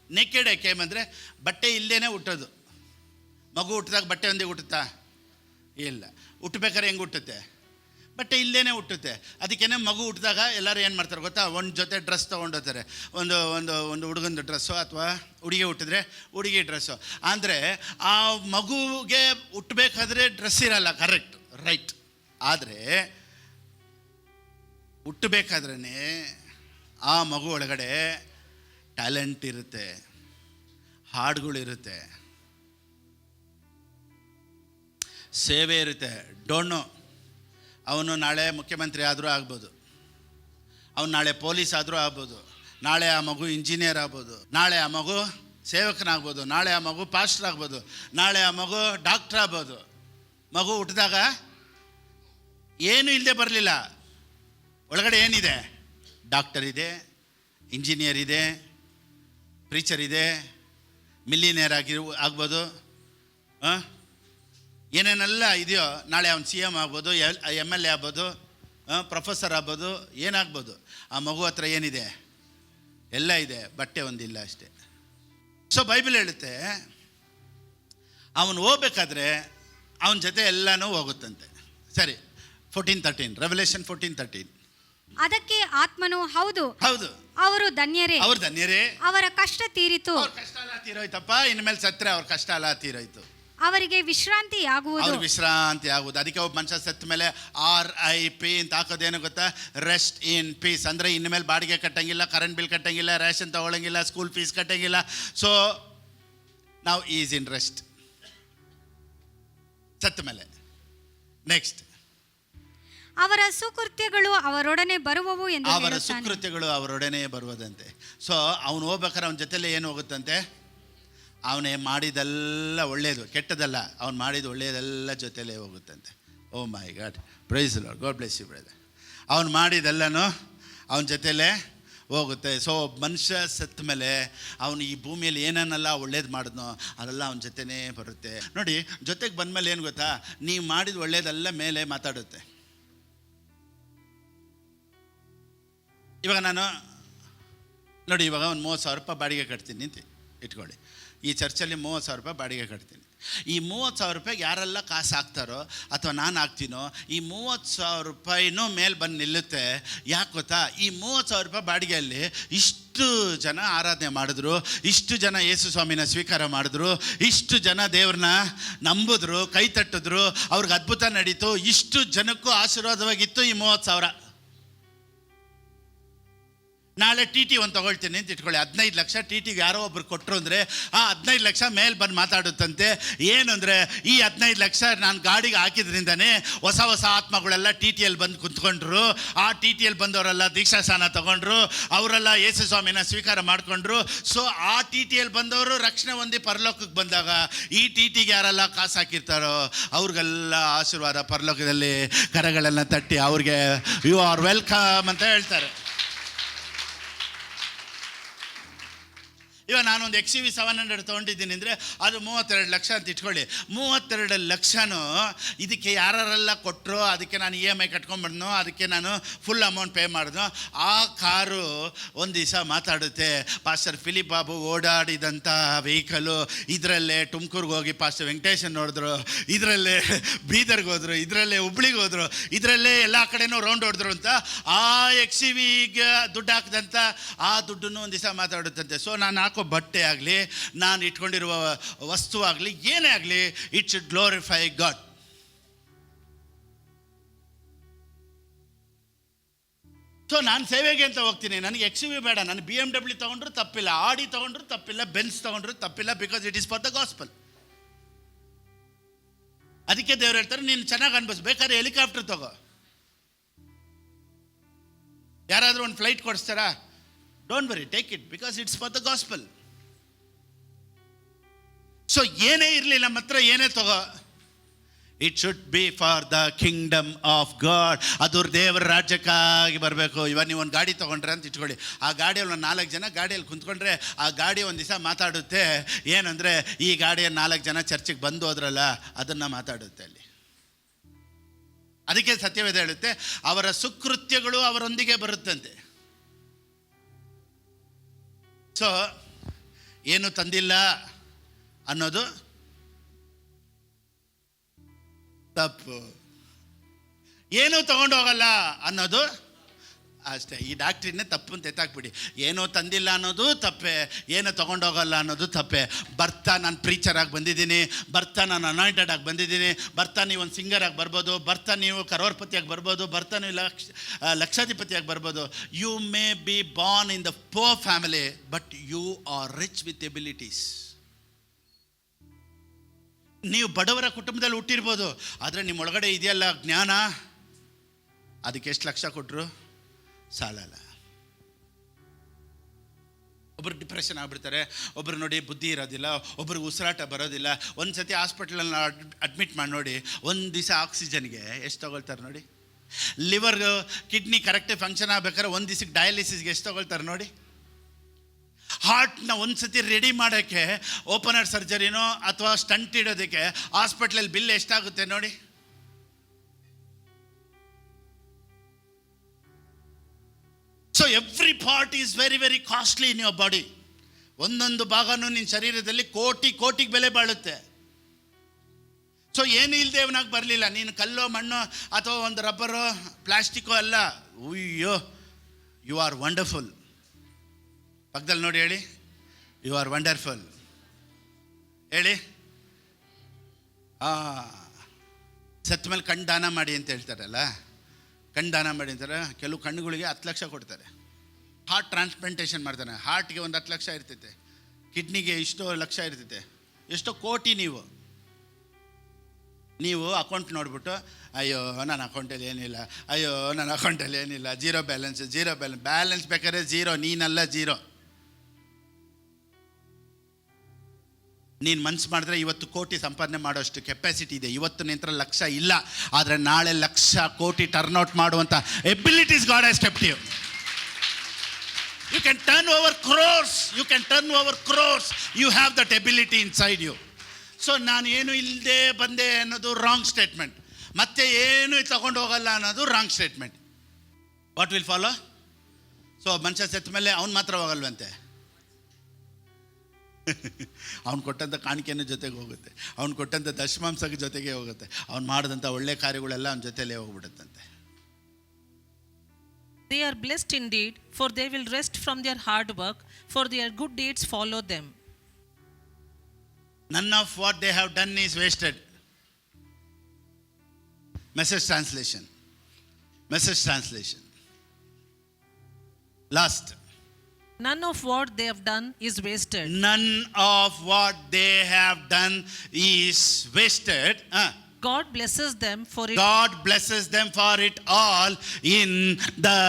ನೇಕೆಡ್ ಐ ಕೇಮ್ ಅಂದರೆ ಬಟ್ಟೆ ಇಲ್ಲದೇ ಹುಟ್ಟೋದು. ಮಗು ಹುಟ್ಟಿದಾಗ ಬಟ್ಟೆ ಒಂದೇ ಹುಟ್ಟುತ್ತಾ? ಇಲ್ಲ. ಹುಟ್ಟಬೇಕಾದ್ರೆ ಹೆಂಗೆ ಹುಟ್ಟುತ್ತೆ? ಬಟ್ಟೆ ಇಲ್ಲದೇ ಹುಟ್ಟುತ್ತೆ. ಅದಕ್ಕೇನೆ ಮಗು ಹುಟ್ಟಿದಾಗ ಎಲ್ಲರೂ ಏನು ಮಾಡ್ತಾರೆ ಗೊತ್ತಾ, ಒಂದು ಜೊತೆ ಡ್ರೆಸ್ ತೊಗೊಂಡೋಗ್ತಾರೆ. ಒಂದು ಒಂದು ಒಂದು ಹುಡುಗಂದು ಡ್ರೆಸ್ಸು, ಅಥವಾ ಹುಡುಗಿ ಹುಟ್ಟಿದ್ರೆ ಹುಡುಗಿ ಡ್ರೆಸ್ಸು. ಅಂದರೆ ಆ ಮಗುಗೆ ಹುಟ್ಟಬೇಕಾದ್ರೆ ಡ್ರೆಸ್ ಇರಲ್ಲ, ಕರೆಕ್ಟ್, ರೈಟ್. ಆದರೆ ಹುಟ್ಟಬೇಕಾದ್ರೇ ಆ ಮಗು ಒಳಗಡೆ ಟ್ಯಾಲೆಂಟ್ ಇರುತ್ತೆ, ಹಾಡುಗಳಿರುತ್ತೆ, ಸೇವೆ ಇರುತ್ತೆ. ಡೋಂಟ್ ನೋ, ಅವನು ನಾಳೆ ಮುಖ್ಯಮಂತ್ರಿ ಆದರೂ ಆಗ್ಬೋದು, ಅವನು ನಾಳೆ ಪೊಲೀಸ್ ಆದರೂ ಆಗ್ಬೋದು, ನಾಳೆ ಆ ಮಗು ಇಂಜಿನಿಯರ್ ಆಗ್ಬೋದು, ನಾಳೆ ಆ ಮಗು ಸೇವಕನಾಗ್ಬೋದು, ನಾಳೆ ಆ ಮಗು ಪಾಸ್ಟರ್ ಆಗ್ಬೋದು, ನಾಳೆ ಆ ಮಗು ಡಾಕ್ಟ್ರ್ ಆಗ್ಬೋದು. ಮಗು ಹುಟ್ಟಿದಾಗ ಏನೂ ಇಲ್ಲದೆ ಬರಲಿಲ್ಲ, ಒಳಗಡೆ ಏನಿದೆ? ಡಾಕ್ಟರ್ ಇದೆ, ಇಂಜಿನಿಯರ್ ಇದೆ, ಪ್ರೀಚರ್ ಇದೆ, ಮಿಲಿಯನೇರ್ ಆಗ್ಬೋದು, ಏನೇನೆಲ್ಲ ಇದೆಯೋ. ನಾಳೆ ಅವ್ನು CM ಆಗ್ಬೋದು, MLA ಆಗ್ಬೋದು, ಪ್ರೊಫೆಸರ್ ಆಗ್ಬೋದು, ಏನಾಗ್ಬೋದು. ಆ ಮಗು ಹತ್ರ ಏನಿದೆ? ಎಲ್ಲ ಇದೆ, ಬಟ್ಟೆ ಒಂದಿಲ್ಲ ಅಷ್ಟೇ. ಸೊ ಬೈಬಲ್ ಹೇಳುತ್ತೆ, ಅವನು ಹೋಗ್ಬೇಕಾದ್ರೆ ಅವನ ಜೊತೆ ಎಲ್ಲನೂ ಹೋಗುತ್ತಂತೆ. ಸರಿ, 14:13, ರೆವಲ್ಯೂಷನ್ 14:13. ಅದಕ್ಕೆ ಆತ್ಮನು, ಹೌದು ಹೌದು, ಅವರು ಧನ್ಯರೇ, ಅವ್ರು ಧನ್ಯರೇ, ಅವರ ಕಷ್ಟ ತೀರಿತು. ಅವ್ರ ಕಷ್ಟ ಎಲ್ಲ ತೀರೋಯ್ತಪ್ಪ. ಇನ್ಮೇಲೆ ಸತ್ರೆ ಅವ್ರ ಕಷ್ಟ ಎಲ್ಲ ತೀರೋಯ್ತು, ಅವರಿಗೆ ವಿಶ್ರಾಂತಿ ಆಗುವುದು. ಅವ್ರ ವಿಶ್ರಾಂತಿ ಆಗುವುದು. ಅದಕ್ಕೆ ಒಬ್ಬ ಮನುಷ್ಯ ಸತ್ತ ಮೇಲೆ RIP ಅಂತ ಹಾಕೋದೇನು ಗೊತ್ತಾ? Rest in peace. ಅಂದರೆ ಇನ್ಮೇಲೆ ಬಾಡಿಗೆ ಕಟ್ಟಂಗಿಲ್ಲ, ಕರೆಂಟ್ ಬಿಲ್ ಕಟ್ಟಂಗಿಲ್ಲ, ರೇಷನ್ ತಗೊಳ್ಳಂಗಿಲ್ಲ, ಸ್ಕೂಲ್ ಫೀಸ್ ಕಟ್ಟಂಗಿಲ್ಲ. ಸೊ ನಾವು ಈಸ್ ಇನ್ ರೆಸ್ಟ್ ಸತ್ತ ಮೇಲೆ. ನೆಕ್ಸ್ಟ್, ಅವರ ಸುಕೃತ್ಯಗಳು ಅವರೊಡನೆ ಬರುವವು ಎಂದು ಅವರ ಹೇಳುತ್ತಾನೆ. ಸುಕೃತ್ಯಗಳು ಅವರೊಡನೆ ಬರುವುದಂತೆ. ಸೊ ಅವನು ಹೋಗ್ಬೇಕಾದ್ರೆ ಅವನ ಜೊತೆಲಿ ಏನು ಹೋಗುತ್ತಂತೆ? ಅವನೇ ಮಾಡಿದೆಲ್ಲ ಒಳ್ಳೆಯದು, ಕೆಟ್ಟದಲ್ಲ, ಅವ್ನು ಮಾಡಿದ ಒಳ್ಳೆಯದೆಲ್ಲ ಜೊತೆಲೇ ಹೋಗುತ್ತಂತೆ. Oh my God, praise Lord, God bless you brother. ಅವ್ನು ಮಾಡಿದೆಲ್ಲನೂ ಅವನ ಜೊತೆಲೇ ಹೋಗುತ್ತೆ. ಸೊ ಮನುಷ್ಯ ಸತ್ತ ಮೇಲೆ ಅವನು ಈ ಭೂಮಿಯಲ್ಲಿ ಏನನ್ನೆಲ್ಲ ಒಳ್ಳೇದು ಮಾಡಿದ್ನೋ ಅದೆಲ್ಲ ಅವನ ಜೊತೆನೇ ಬರುತ್ತೆ. ನೋಡಿ, ಜೊತೆಗೆ ಬಂದಮೇಲೆ ಏನು ಗೊತ್ತಾ? ನೀವು ಮಾಡಿದ ಒಳ್ಳೇದೆಲ್ಲ ಮೇಲೆ ಮಾತಾಡುತ್ತೆ. ಇವಾಗ ನಾನು ನೋಡಿ, ಇವಾಗ ಒಂದು 30,000 ರೂಪಾಯಿ ಬಾಡಿಗೆ ಕಟ್ತೀನಿ ಅಂತ ಇಟ್ಕೊಳ್ಳಿ. ಈ ಚರ್ಚಲ್ಲಿ 30,000 ರೂಪಾಯಿ ಬಾಡಿಗೆ ಕಟ್ತೀನಿ. ಈ 30,000 ರೂಪಾಯಿಗೆ ಯಾರೆಲ್ಲ ಕಾಸು ಹಾಕ್ತಾರೋ ಅಥವಾ ನಾನು ಹಾಕ್ತೀನೋ, ಈ 30,000 ರೂಪಾಯಿನೂ ಮೇಲೆ ಬಂದು ನಿಲ್ಲುತ್ತೆ. ಯಾಕೆ ಗೊತ್ತಾ? ಈ 30,000 ರೂಪಾಯಿ ಬಾಡಿಗೆಯಲ್ಲಿ ಇಷ್ಟು ಜನ ಆರಾಧನೆ ಮಾಡಿದ್ರು, ಇಷ್ಟು ಜನ ಯೇಸು ಸ್ವಾಮಿನ ಸ್ವೀಕಾರ ಮಾಡಿದ್ರು, ಇಷ್ಟು ಜನ ದೇವ್ರನ್ನ ನಂಬಿದ್ರು, ಕೈ ತಟ್ಟಿದ್ರು, ಅವ್ರಿಗೆ ಅದ್ಭುತ ನಡೀತು, ಇಷ್ಟು ಜನಕ್ಕೂ ಆಶೀರ್ವಾದವಾಗಿತ್ತು ಈ 30,000. ನಾಳೆ TT ಒಂದು ತೊಗೊಳ್ತೀನಿ ಅಂತ ಇಟ್ಕೊಳ್ಳಿ, 15 ಲಕ್ಷ TTಗೆ ಯಾರೋ ಒಬ್ರು ಕೊಟ್ಟರು ಅಂದರೆ ಆ 15 ಲಕ್ಷ ಮೇಲೆ ಬಂದು ಮಾತಾಡುತ್ತಂತೆ. ಏನು ಅಂದರೆ, ಈ 15 ಲಕ್ಷ ನಾನು ಗಾಡಿಗೆ ಹಾಕಿದ್ರಿಂದನೇ ಹೊಸ ಹೊಸ ಆತ್ಮಗಳೆಲ್ಲ TTಯಲ್ಲಿ ಬಂದು ಕುಂತ್ಕೊಂಡ್ರು. ಆ TTಯಲ್ಲಿ ಬಂದವರೆಲ್ಲ ದೀಕ್ಷಾಸ್ಥಾನ ತಗೊಂಡ್ರು, ಅವರೆಲ್ಲ ಯೇಸು ಸ್ವಾಮಿನ ಸ್ವೀಕಾರ ಮಾಡಿಕೊಂಡ್ರು. ಸೊ ಆ TTಯಲ್ಲಿ ಬಂದವರು ರಕ್ಷಣೆ ಹೊಂದಿ ಪರಲೋಕಕ್ಕೆ ಬಂದಾಗ ಈ TTಗೆ ಯಾರೆಲ್ಲ ಕಾಸು ಹಾಕಿರ್ತಾರೋ ಅವ್ರಿಗೆಲ್ಲ ಆಶೀರ್ವಾದ ಪರಲೋಕದಲ್ಲಿ ಕರಗಳನ್ನು ತಟ್ಟಿ ಅವ್ರಿಗೆ ಯು ಆರ್ ವೆಲ್ಕಮ್ ಅಂತ ಹೇಳ್ತಾರೆ. ಇವಾಗ ನಾನೊಂದು XUV 700 ತೊಗೊಂಡಿದ್ದೀನಿ ಅಂದರೆ ಅದು 32 ಲಕ್ಷ ಅಂತ ಇಟ್ಕೊಳ್ಳಿ. 32 ಲಕ್ಷನೂ ಇದಕ್ಕೆ ಯಾರೆಲ್ಲ ಕೊಟ್ಟರು, ಅದಕ್ಕೆ ನಾನು EMI ಕಟ್ಕೊಂಡ್ಬಿಡ್ನೋ, ಅದಕ್ಕೆ ನಾನು ಫುಲ್ ಅಮೌಂಟ್ ಪೇ ಮಾಡಿದ್ನೋ, ಆ ಕಾರು ಒಂದು ದಿವಸ ಮಾತಾಡುತ್ತೆ. ಪಾಸ್ಟರ್ ಫಿಲಿಪ್ ಬಾಬು ಓಡಾಡಿದಂಥ ವೆಹಿಕಲು ಇದರಲ್ಲೇ ತುಮಕೂರ್ಗೆ ಹೋಗಿ ಪಾಸ್ಟರ್ ವೆಂಕಟೇಶನ್ ನೋಡಿದ್ರು, ಇದರಲ್ಲೇ ಬೀದರ್ಗೆ ಹೋದ್ರು, ಇದರಲ್ಲೇ ಹುಬ್ಳಿಗೆ ಹೋದರು, ಇದರಲ್ಲೇ ಎಲ್ಲ ಕಡೆನೂ ರೌಂಡ್ ಹೊಡೆದ್ರು ಅಂತ ಆ XUVಗೆ ದುಡ್ಡು ಹಾಕಿದಂಥ ಆ ದುಡ್ಡನ್ನು ಒಂದು ದಿವಸ ಮಾತಾಡುತ್ತಂತೆ. ಸೊ ನಾನು ಹಾಕೋ ಬಟ್ಟೆ ಆಗಲಿ, ನಾನು ಇಟ್ಕೊಂಡಿರುವ ವಸ್ತು ಆಗಲಿ, ಏನೇ ಆಗಲಿ, it should glorify god. So ನಾನು ಸೇವೆಗೆ ಅಂತ ಹೋಗ್ತೀನಿ, ನನಗೆ XUV ಬೇಡ, ನಾನು BMW ತೊಗೊಂಡ್ರು ತಪ್ಪಿಲ್ಲ, ಆಡಿ ತೊಗೊಂಡ್ರು ತಪ್ಪಿಲ್ಲ, ಬೆನ್ಸ್ ತೊಗೊಂಡ್ರು ತಪ್ಪಿಲ್ಲ, because it is for the gospel. ಅದಕ್ಕೆ ದೇವ್ರು ಹೇಳ್ತಾರೆ, ನೀನು ಚೆನ್ನಾಗಿ ಅನ್ಭವಿಸ್, ಬೇಕಾದ್ರೆ ಹೆಲಿಕಾಪ್ಟರ್ ತಗೋ. ಯಾರಾದರೂ ಒಂದು ಫ್ಲೈಟ್ ಕೊಡಿಸ್ತಾರಾ? Don't worry, take it, because it's for the gospel. So ಏನೇ ಇರಲಿ, ನಮ್ಮ ಹತ್ರ ಏನೇ ತಗೋ, it should be for the kingdom of God. ಅದು ದೇವರ ರಾಜ್ಯಕ್ಕಾಗಿ ಬರಬೇಕು. ಇವಾಗ ನೀವು ಒಂದು ಗಾಡಿ ತೊಗೊಂಡ್ರೆ ಅಂತ ಇಟ್ಕೊಳ್ಳಿ, ಆ ಗಾಡಿಯಲ್ಲಿ ಒಂದು 4 ಜನ ಗಾಡಿಯಲ್ಲಿ ಕುಂತ್ಕೊಂಡ್ರೆ ಆ ಗಾಡಿ ಒಂದು ದಿವಸ ಮಾತಾಡುತ್ತೆ. ಏನಂದರೆ, ಈ ಗಾಡಿಯಲ್ಲಿ 4 ಜನ ಚರ್ಚಿಗೆ ಬಂದು ಹೋದ್ರಲ್ಲ, ಅದನ್ನು ಮಾತಾಡುತ್ತೆ ಅಲ್ಲಿ. ಅದಕ್ಕೆ ಸತ್ಯವೇದ ಹೇಳುತ್ತೆ, ಅವರ ಸುಕೃತ್ಯಗಳು ಅವರೊಂದಿಗೆ ಬರುತ್ತಂತೆ. ಸೊ ಏನು ತಂದಿಲ್ಲ ಅನ್ನೋದು ತಪ್ಪು, ಏನೂ ತಗೊಂಡು ಹೋಗಲ್ಲ ಅನ್ನೋದು ಅಷ್ಟೇ. ಈ ಡಾಕ್ಟ್ರಿನೇ ತಪ್ಪು ಅಂತ ಎತ್ತಾಕ್ಬಿಡಿ. ಏನೋ ತಂದಿಲ್ಲ ಅನ್ನೋದು ತಪ್ಪೆ, ಏನೋ ತೊಗೊಂಡೋಗಲ್ಲ ಅನ್ನೋದು ತಪ್ಪೆ. ಬರ್ತಾ ನಾನು ಪ್ರೀಚರಾಗಿ ಬಂದಿದ್ದೀನಿ, ಬರ್ತಾ ನಾನು ಅನಾಯಿಂಟೆಡ್ ಆಗಿ ಬಂದಿದ್ದೀನಿ, ಬರ್ತಾ ನೀವು ಒಂದು ಸಿಂಗರಾಗಿ ಬರ್ಬೋದು, ಬರ್ತಾ ನೀವು ಕರೋರ್ಪತಿಯಾಗಿ ಬರ್ಬೋದು, ಬರ್ತಾ ನೀವು ಲಕ್ಷಾಧಿಪತಿಯಾಗಿ ಬರ್ಬೋದು. You may be born in the poor family, but you are rich with abilities. ನೀವು ಬಡವರ ಕುಟುಂಬದಲ್ಲಿ ಹುಟ್ಟಿರ್ಬೋದು, ಆದರೆ ನಿಮ್ಮೊಳಗಡೆ ಇದೆಯಲ್ಲ ಜ್ಞಾನ, ಅದಕ್ಕೆ ಎಷ್ಟು ಲಕ್ಷ ಕೊಟ್ಟರು ಸಾಲಲ್ಲ. ಒಬ್ಬರು ಡಿಪ್ರೆಷನ್ ಆಗ್ಬಿಡ್ತಾರೆ, ಒಬ್ಬರು ನೋಡಿ ಬುದ್ಧಿ ಇರೋದಿಲ್ಲ, ಒಬ್ರಿಗೆ ಉಸಿರಾಟ ಬರೋದಿಲ್ಲ. ಒಂದು ಸತಿ ಹಾಸ್ಪಿಟ್ಲಲ್ಲಿ ಅಡ್ಮಿಟ್ ಮಾಡಿ ನೋಡಿ, ಒಂದು ದಿವಸ ಆಕ್ಸಿಜನ್ಗೆ ಎಷ್ಟು ತೊಗೊಳ್ತಾರೆ ನೋಡಿ. ಲಿವರ್ ಕಿಡ್ನಿ ಕರೆಕ್ಟಾಗಿ ಫಂಕ್ಷನ್ ಆಗ್ಬೇಕಾದ್ರೆ ಒಂದು ದಿವಸಕ್ಕೆ ಡಯಾಲಿಸಿಸ್ಗೆ ಎಷ್ಟು ತೊಗೊಳ್ತಾರೆ ನೋಡಿ. ಹಾರ್ಟ್ನ ಒಂದು ಸತಿ ರೆಡಿ ಮಾಡೋಕ್ಕೆ, ಓಪನರ್ ಸರ್ಜರಿನೋ ಅಥವಾ ಸ್ಟಂಟ್ ಇಡೋದಕ್ಕೆ ಹಾಸ್ಪಿಟ್ಲಲ್ಲಿ ಬಿಲ್ ಎಷ್ಟಾಗುತ್ತೆ ನೋಡಿ. So every part is very very costly in your body. ಒಂದೊಂದು ಭಾಗನೂ ನಿನ್ನ ಶರೀರದಲ್ಲಿ ಕೋಟಿಗೆ ಬೆಲೆ ಬಾಳುತ್ತೆ. ಸೊ ಏನು ಇಲ್ಲದೆ ಅವನಾಗಿ ಬರಲಿಲ್ಲ. ನೀನು ಕಲ್ಲೋ ಮಣ್ಣೋ ಅಥವಾ ಒಂದು ರಬ್ಬರೋ ಪ್ಲಾಸ್ಟಿಕ್ಕೋ ಅಲ್ಲ. ಅಯ್ಯೋ, ಯು ಆರ್ ವಂಡರ್ಫುಲ್. ಪಕ್ಕದಲ್ಲಿ ನೋಡಿ ಹೇಳಿ, ಯು ಆರ್ ವಂಡರ್ಫುಲ್ ಹೇಳಿ. ಸತ್ತ ಮೇಲೆ ಕಣ್ಣು ದಾನ ಮಾಡಿ ಅಂತ ಹೇಳ್ತಾರಲ್ಲ, ಕಣ್ಣು ದಾನ ಮಾಡಿ ಅಂತಾರೆ. ಕೆಲವು ಕಣ್ಣುಗಳಿಗೆ 10 ಲಕ್ಷ ಕೊಡ್ತಾರೆ. ಹಾರ್ಟ್ ಟ್ರಾನ್ಸ್ಪ್ಲಾಂಟೇಷನ್ ಮಾಡ್ತಾನೆ, ಹಾರ್ಟ್ಗೆ ಒಂದು 10 ಲಕ್ಷ ಇರ್ತೈತೆ, ಕಿಡ್ನಿಗೆ ಇಷ್ಟೋ ಲಕ್ಷ ಇರ್ತೈತೆ, ಎಷ್ಟೋ ಕೋಟಿ. ನೀವು ಅಕೌಂಟ್ ನೋಡ್ಬಿಟ್ಟು ಅಯ್ಯೋ ನನ್ನ ಅಕೌಂಟಲ್ಲಿ ಏನಿಲ್ಲ, ಅಯ್ಯೋ ನನ್ನ ಅಕೌಂಟಲ್ಲಿ ಏನಿಲ್ಲ, ಜೀರೋ ಬ್ಯಾಲೆನ್ಸ್ ಬೇಕಾದ್ರೆ ಝೀರೋ, ನೀನಲ್ಲ ಝೀರೋ. ನೀನು ಮನ್ಸು ಮಾಡಿದ್ರೆ ಇವತ್ತು ಕೋಟಿ ಸಂಪಾದನೆ ಮಾಡೋಷ್ಟು ಕೆಪಾಸಿಟಿ ಇದೆ. ಇವತ್ತು ನಿಂತರ ಲಕ್ಷ ಇಲ್ಲ, ಆದರೆ ನಾಳೆ ಲಕ್ಷ ಕೋಟಿ ಟರ್ನ್ಔಟ್ ಮಾಡುವಂಥ abilities God has kept you. You can turn over crores. You have that ability inside you. So ನಾನು ಏನು ಇಲ್ಲದೆ ಬಂದೆ ಅನ್ನೋದು ರಾಂಗ್ ಸ್ಟೇಟ್ಮೆಂಟ್. ಮತ್ತೆ ಏನು ತಗೊಂಡು ಹೋಗಲ್ಲ ಅನ್ನೋದು wrong statement. What will follow? So ಮನುಷ್ಯ ಸತ್ತ ಮೇಲೆ ಅವ್ನು ಮಾತ್ರ ಹೋಗಲ್ವಂತೆ, ಅವ್ನು ಕೊಟ್ಟಂಥ ಕಾಣಿಕೆಯನ್ನು ಜೊತೆಗೆ ಹೋಗುತ್ತೆ, ಅವ್ನು ಕೊಟ್ಟಂಥ ದಶಮಾಂಶಕ್ಕೆ ಜೊತೆಗೆ ಹೋಗುತ್ತೆ, ಅವ್ನು ಮಾಡಿದಂಥ ಒಳ್ಳೆ ಕಾರ್ಯಗಳೆಲ್ಲ ಅವನ ಜೊತೆಲೇ ಹೋಗ್ಬಿಡುತ್ತಂತೆ. They are blessed indeed, for they will rest from their hard work, for their good deeds follow them. None of what they have done is wasted. Message translation. Last. None of what they have done is wasted. None of what they have done is wasted. God blesses them for it. God blesses them for it all in the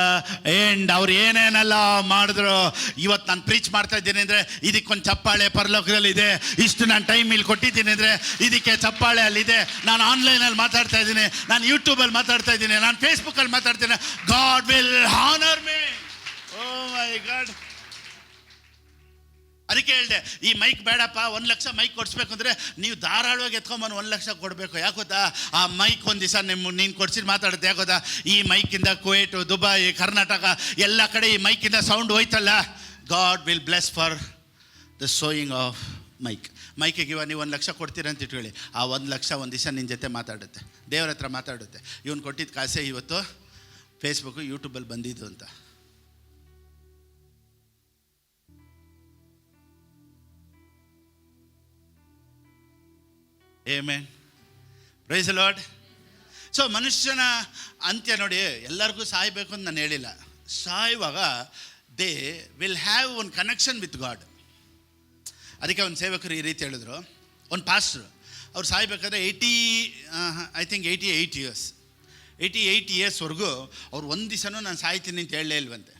end. ಅವ್ರು ಏನೇನೆಲ್ಲ ಮಾಡಿದ್ರು. ಇವತ್ತು ನಾನು preach ಮಾಡ್ತಾ ಇದ್ದೀನಿ ಅಂದರೆ ಇದಕ್ಕೊಂದು ಚಪ್ಪಾಳೆ ಪರಲೋಕದಲ್ಲಿ ಇದೆ. ಇಷ್ಟು ನಾನು ಟೈಮ್ ಇಲ್ಲಿ ಕೊಟ್ಟಿದ್ದೀನಿ ಅಂದರೆ ಇದಕ್ಕೆ ಚಪ್ಪಾಳೆ ಅಲ್ಲಿದೆ. ನಾನು ಆನ್ಲೈನಲ್ಲಿ ಮಾತಾಡ್ತಾ ಇದ್ದೀನಿ, ನಾನು ಯೂಟ್ಯೂಬಲ್ಲಿ ಮಾತಾಡ್ತಾ ಇದ್ದೀನಿ, ನಾನು ಫೇಸ್ಬುಕ್ಕಲ್ಲಿ ಮಾತಾಡ್ತೀನಿ. God will honour me. Oh my God. ಅದಕ್ಕೆ ಹೇಳಿದೆ, ಈ ಮೈಕ್ ಬೇಡಪ್ಪ, 1 ಲಕ್ಷ ಮೈಕ್ ಕೊಡಿಸ್ಬೇಕು ಅಂದರೆ ನೀವು ಧಾರಾಳವಾಗಿ ಎತ್ಕೊಂಬಂದು 1 ಲಕ್ಷ ಕೊಡಬೇಕು. ಯಾಕೋತಾ, ಆ ಮೈಕ್ ಒಂದು ದಿವಸ ನೀನು ಕೊಡಿಸಿದ್ದು ಮಾತಾಡುತ್ತೆ. ಯಾಕೋತಾ, ಈ ಮೈಕಿಂದ ಕುವೈಟು, ದುಬೈ, ಕರ್ನಾಟಕ ಎಲ್ಲ ಕಡೆ ಈ ಮೈಕಿಂದ ಸೌಂಡ್ ಹೋಯ್ತಲ್ಲ. God will bless for the sowing of ಮೈಕಿಗೆ ಇವಾಗ ನೀವು 1 ಲಕ್ಷ ಕೊಡ್ತೀರ ಅಂತ ಇಟ್ಕೊಳ್ಳಿ. ಆ 1 ಲಕ್ಷ ಒಂದು ದಿವಸ ನಿನ್ನ ಜೊತೆ ಮಾತಾಡುತ್ತೆ, ದೇವ್ರ ಹತ್ರ ಮಾತಾಡುತ್ತೆ. ಇವನು ಕೊಟ್ಟಿದ್ದ ಕಾಸೆ ಇವತ್ತು ಫೇಸ್ಬುಕ್ಕು ಯೂಟ್ಯೂಬಲ್ಲಿ ಬಂದಿದ್ದು ಅಂತ. Amen. Praise the Lord. So ಮನುಷ್ಯನ ಅಂತ್ಯ ನೋಡಿ, ಎಲ್ಲರಿಗೂ ಸಾಯಬೇಕು ಅಂತ ನಾನು ಹೇಳಿಲ್ಲ. ಸಾಯುವಾಗ they will have one connection with God. ಅದಕ್ಕೆ ಒಂದು ಸೇವಕರು ಈ ರೀತಿ ಹೇಳಿದ್ರು. ಒಂದು ಪಾಸ್ಟ್ರು ಅವ್ರು ಸಾಯ್ಬೇಕಾದ್ರೆ 88 ಇಯರ್ಸ್ವರೆಗೂ ಅವ್ರು ಒಂದು ದಿವಸನೂ ನಾನು ಸಾಯ್ತೀನಿ ಅಂತ ಹೇಳಲೇ ಇಲ್ವಂತೆ.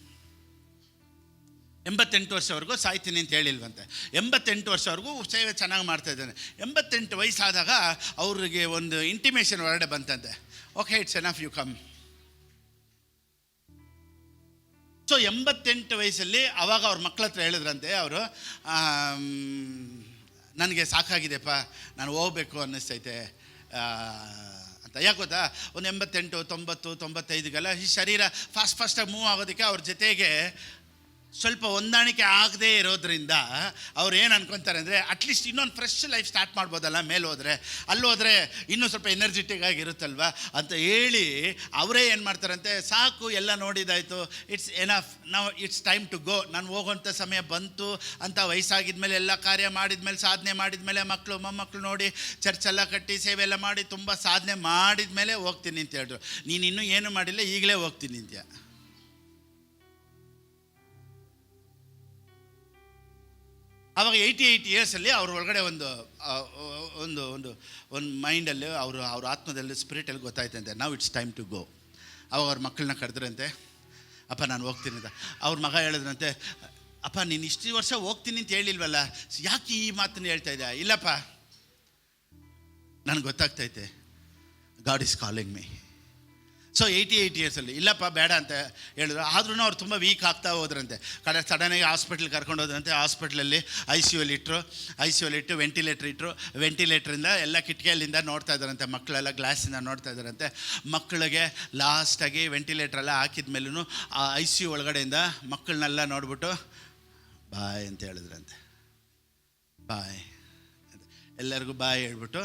88 ವರ್ಷವರೆಗೂ ಸಾಯ್ತೀನಿ ಅಂತ ಹೇಳಿಲ್ವಂತೆ. 88 ವರ್ಷವರೆಗೂ ಸೇವೆ ಚೆನ್ನಾಗಿ ಮಾಡ್ತಾಯಿದ್ದಾನೆ. 88 ವಯಸ್ಸಾದಾಗ ಅವ್ರಿಗೆ ಒಂದು ಇಂಟಿಮೇಷನ್ ಹೊರಗಡೆ ಬಂತಂತೆ. Okay, it's enough, you come. So 88 ವಯಸ್ಸಲ್ಲಿ ಅವಾಗ ಅವ್ರ ಮಕ್ಕಳ ಹತ್ರ ಹೇಳಿದ್ರಂತೆ ಅವರು, ನನಗೆ ಸಾಕಾಗಿದೆಪ್ಪ, ನಾನು ಹೋಗ್ಬೇಕು ಅನ್ನಿಸ್ತೈತೆ ಅಂತ ಅಂತ. ಯಾಕೆ ಗೊತ್ತಾ, ಒಂದು 88, 90, 95ಗೆಲ್ಲ ಈ ಶರೀರ ಫಾಸ್ಟಾಗಿ ಮೂವ್ ಆಗೋದಕ್ಕೆ ಅವ್ರ ಜೊತೆಗೆ ಸ್ವಲ್ಪ ಹೊಂದಾಣಿಕೆ ಆಗದೇ ಇರೋದ್ರಿಂದ ಅವ್ರು ಏನು ಅನ್ಕೊತಾರೆ ಅಂದರೆ, ಅಟ್ಲೀಸ್ಟ್ ಇನ್ನೊಂದು ಫ್ರೆಶ್ ಲೈಫ್ ಸ್ಟಾರ್ಟ್ ಮಾಡ್ಬೋದಲ್ಲ ಮೇಲೆ ಹೋದರೆ, ಅಲ್ಲಿ ಹೋದರೆ ಇನ್ನೂ ಸ್ವಲ್ಪ ಎನರ್ಜೆಟಿಕ್ ಆಗಿರುತ್ತಲ್ವ ಅಂತ ಹೇಳಿ ಅವರೇ ಏನು ಮಾಡ್ತಾರಂತೆ, ಸಾಕು ಎಲ್ಲ ನೋಡಿದಾಯಿತು, ಇಟ್ಸ್ ಎನಫ್, ನಾವು ಇಟ್ಸ್ ಟೈಮ್ ಟು ಗೋ, ನಾನು ಹೋಗೋಂಥ ಸಮಯ ಬಂತು ಅಂತ ವಯಸ್ಸಾಗಿದ್ಮೇಲೆ ಎಲ್ಲ ಕಾರ್ಯ ಮಾಡಿದ್ಮೇಲೆ, ಸಾಧನೆ ಮಾಡಿದ್ಮೇಲೆ, ಮಕ್ಕಳು ಮೊಮ್ಮಕ್ಕಳು ನೋಡಿ ಚರ್ಚೆಲ್ಲ ಕಟ್ಟಿ ಸೇವೆ ಎಲ್ಲ ಮಾಡಿ ತುಂಬ ಸಾಧನೆ ಮಾಡಿದ್ಮೇಲೆ ಹೋಗ್ತೀನಿ ಅಂತ ಹೇಳಿದ್ರು. ನೀನು ಇನ್ನೂ ಏನು ಮಾಡಿಲ್ಲ, ಈಗಲೇ ಹೋಗ್ತೀನಿ ಅಂತ್ಯ. ಆವಾಗ 88 ಇಯರ್ಸಲ್ಲಿ ಅವ್ರ ಒಳಗಡೆ ಒಂದು ಒಂದು ಒಂದು ಒಂದು ಮೈಂಡಲ್ಲಿ ಅವ್ರ ಆತ್ಮದಲ್ಲಿ ಸ್ಪಿರಿಟಲ್ಲಿ ಗೊತ್ತಾಯ್ತಂತೆ, ನಾವು ಇಟ್ಸ್ ಟೈಮ್ ಟು ಗೋ. ಅವಾಗ ಅವ್ರ ಮಕ್ಕಳನ್ನ ಕರೆದ್ರಂತೆ, ಅಪ್ಪ ನಾನು ಹೋಗ್ತೀನಿ ಅಂತ. ಅವ್ರ ಮಗ ಹೇಳಿದ್ರಂತೆ, ಅಪ್ಪ ನೀನು ಇಷ್ಟು ವರ್ಷ ಹೋಗ್ತೀನಿ ಅಂತ ಹೇಳಿಲ್ವಲ್ಲ, ಯಾಕೆ ಈ ಮಾತನ್ನು ಹೇಳ್ತಾ ಇದ್ದೆ? ಇಲ್ಲಪ್ಪ, ನನಗೆ ಗೊತ್ತಾಗ್ತೈತೆ, God is calling me. So 88 ಇಯರ್ಸಲ್ಲಿ ಇಲ್ಲಪ್ಪ ಬೇಡ ಅಂತ ಹೇಳಿದ್ರು. ಆದ್ರೂ ಅವ್ರು ತುಂಬ ವೀಕ್ ಆಗ್ತಾ ಹೋದ್ರಂತೆ. ಸಡನ್ನಾಗಿ ಹಾಸ್ಪಿಟ್ಲಿಗೆ ಕರ್ಕೊಂಡು ಹೋದ್ರಂತೆ. ಹಾಸ್ಪಿಟ್ಲಲ್ಲಿ ಐ ಸಿ ಯುಲಿ ಇಟ್ಟು ವೆಂಟಿಲೇಟ್ರ್ ಇಟ್ಟರು. ವೆಂಟಿಲೇಟ್ರಿಂದ ಎಲ್ಲ ಕಿಟಕಿಯಲ್ಲಿಂದ ನೋಡ್ತಾ ಇದ್ದಾರಂತೆ, ಮಕ್ಕಳೆಲ್ಲ ಗ್ಲಾಸಿಂದ ನೋಡ್ತಾ ಇದ್ದಾರಂತೆ. ಮಕ್ಕಳಿಗೆ ಲಾಸ್ಟಾಗಿ ವೆಂಟಿಲೇಟ್ರೆಲ್ಲ ಹಾಕಿದ ಮೇಲೂ ಆ ಐ ಸಿ ಯು ಒಳಗಡೆಯಿಂದ ಮಕ್ಕಳನ್ನೆಲ್ಲ ನೋಡ್ಬಿಟ್ಟು ಬಾಯ್ ಅಂತ ಹೇಳಿದ್ರಂತೆ. ಬಾಯ್, ಎಲ್ಲರಿಗೂ ಬಾಯ್ ಹೇಳ್ಬಿಟ್ಟು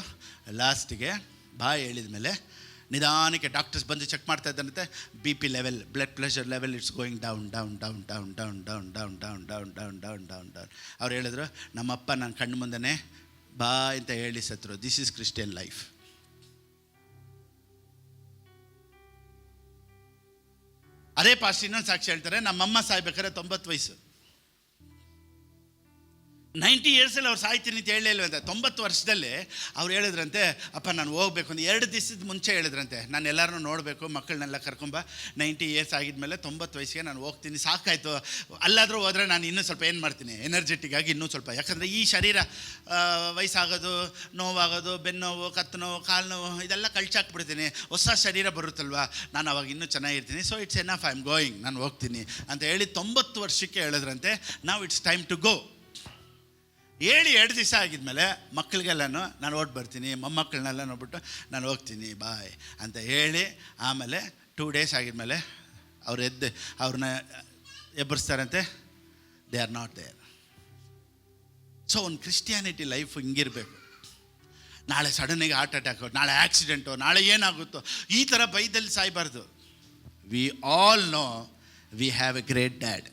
ಲಾಸ್ಟಿಗೆ ಬಾಯ್ ಹೇಳಿದ ಮೇಲೆ ನಿಧಾನಕ್ಕೆ ಡಾಕ್ಟರ್ಸ್ ಬಂದು ಚೆಕ್ ಮಾಡ್ತಾ ಇದ್ದಾರಂತೆ. B P level, blood pressure level, it's going down down down down down down down down down down down down down. ಅವ್ರು ಹೇಳಿದ್ರು, ನಮ್ಮಪ್ಪ ನನ್ನ ಕಣ್ಣು ಮುಂದೆನೇ ಬಾ ಅಂತ ಹೇಳಿ ಸತ್ರು. This is Christian life. ಅದೇ ಪಾಸ್ಟ್ ಇನ್ನೊಂದು ಸಾಕ್ಷಿ ಹೇಳ್ತಾರೆ. ನಮ್ಮಮ್ಮ ಸಾಯ್ಬೇಕಾದ್ರೆ 90 ವಯಸ್ಸು, 90 ಇಯರ್ಸಲ್ಲಿ ಅವ್ರು ಸಾಯ್ತೀನಿ ಅಂತ ಹೇಳಲೇ ಇಲ್ವಂತೆ. 90 ವರ್ಷದಲ್ಲೇ ಅವ್ರು ಹೇಳಿದ್ರಂತೆ, ಅಪ್ಪ ನಾನು ಹೋಗ್ಬೇಕು ಅಂತ 2 ದಿವಸದ ಮುಂಚೆ ಹೇಳಿದ್ರಂತೆ, ನಾನು ಎಲ್ಲರನ್ನೂ ನೋಡಬೇಕು, ಮಕ್ಕಳನ್ನೆಲ್ಲ ಕರ್ಕೊಂಬ, 90 ಇಯರ್ಸ್ ಆಗಿದ್ಮೇಲೆ 90 ವಯಸ್ಸಿಗೆ ನಾನು ಹೋಗ್ತೀನಿ, ಸಾಕಾಯಿತು. ಅಲ್ಲಾದರೂ ಹೋದರೆ ನಾನು ಇನ್ನೂ ಸ್ವಲ್ಪ ಏನು ಮಾಡ್ತೀನಿ, ಎನರ್ಜೆಟಿಕ್ ಆಗಿ ಇನ್ನೂ ಸ್ವಲ್ಪ, ಯಾಕಂದರೆ ಈ ಶರೀರ ವಯಸ್ಸಾಗೋದು, ನೋವಾಗೋದು, ಬೆನ್ನೋವು, ಕತ್ತು ನೋವು, ಕಾಲು ನೋವು ಇದೆಲ್ಲ ಕಳ್ಚಾಕ್ಬಿಡ್ತೀನಿ, ಹೊಸ ಶರೀರ ಬರುತ್ತಲ್ವ, ನಾನು ಅವಾಗ ಇನ್ನೂ ಚೆನ್ನಾಗಿರ್ತೀನಿ. So it's enough, I am going, ನಾನು ಹೋಗ್ತೀನಿ ಅಂತ ಹೇಳಿ 90 ವರ್ಷಕ್ಕೆ ಹೇಳಿದ್ರಂತೆ, ನಾವು ಇಟ್ಸ್ ಟೈಮ್ ಟು ಗೋ. ಹೇಳಿ 2 ದಿವಸ ಆಗಿದ್ಮೇಲೆ ಮಕ್ಕಳಿಗೆಲ್ಲನೂ ನಾನು ಓಟ್ ಬರ್ತೀನಿ, ಮೊಮ್ಮಕ್ಕಳನ್ನೆಲ್ಲ ನೋಡ್ಬಿಟ್ಟು ನಾನು ಹೋಗ್ತೀನಿ ಬಾಯ್ ಅಂತ ಹೇಳಿ, ಆಮೇಲೆ 2 ಡೇಸ್ ಆಗಿದ್ಮೇಲೆ ಅವ್ರು ಅವ್ರನ್ನ ಎಬ್ಬರಿಸ್ತಾರಂತೆ. They are not there. So ಒಂದು ಕ್ರಿಸ್ಟಿಯಾನಿಟಿ ಲೈಫ್ ಹಿಂಗಿರಬೇಕು. ನಾಳೆ ಸಡನ್ನಾಗಿ ಹಾರ್ಟ್ ಅಟ್ಯಾಕು, ನಾಳೆ ಆಕ್ಸಿಡೆಂಟು, ನಾಳೆ ಏನಾಗುತ್ತೋ, ಈ ಥರ ಬೈದಲ್ಲಿ ಸಾಯಬಾರ್ದು. We all know we have a great dad.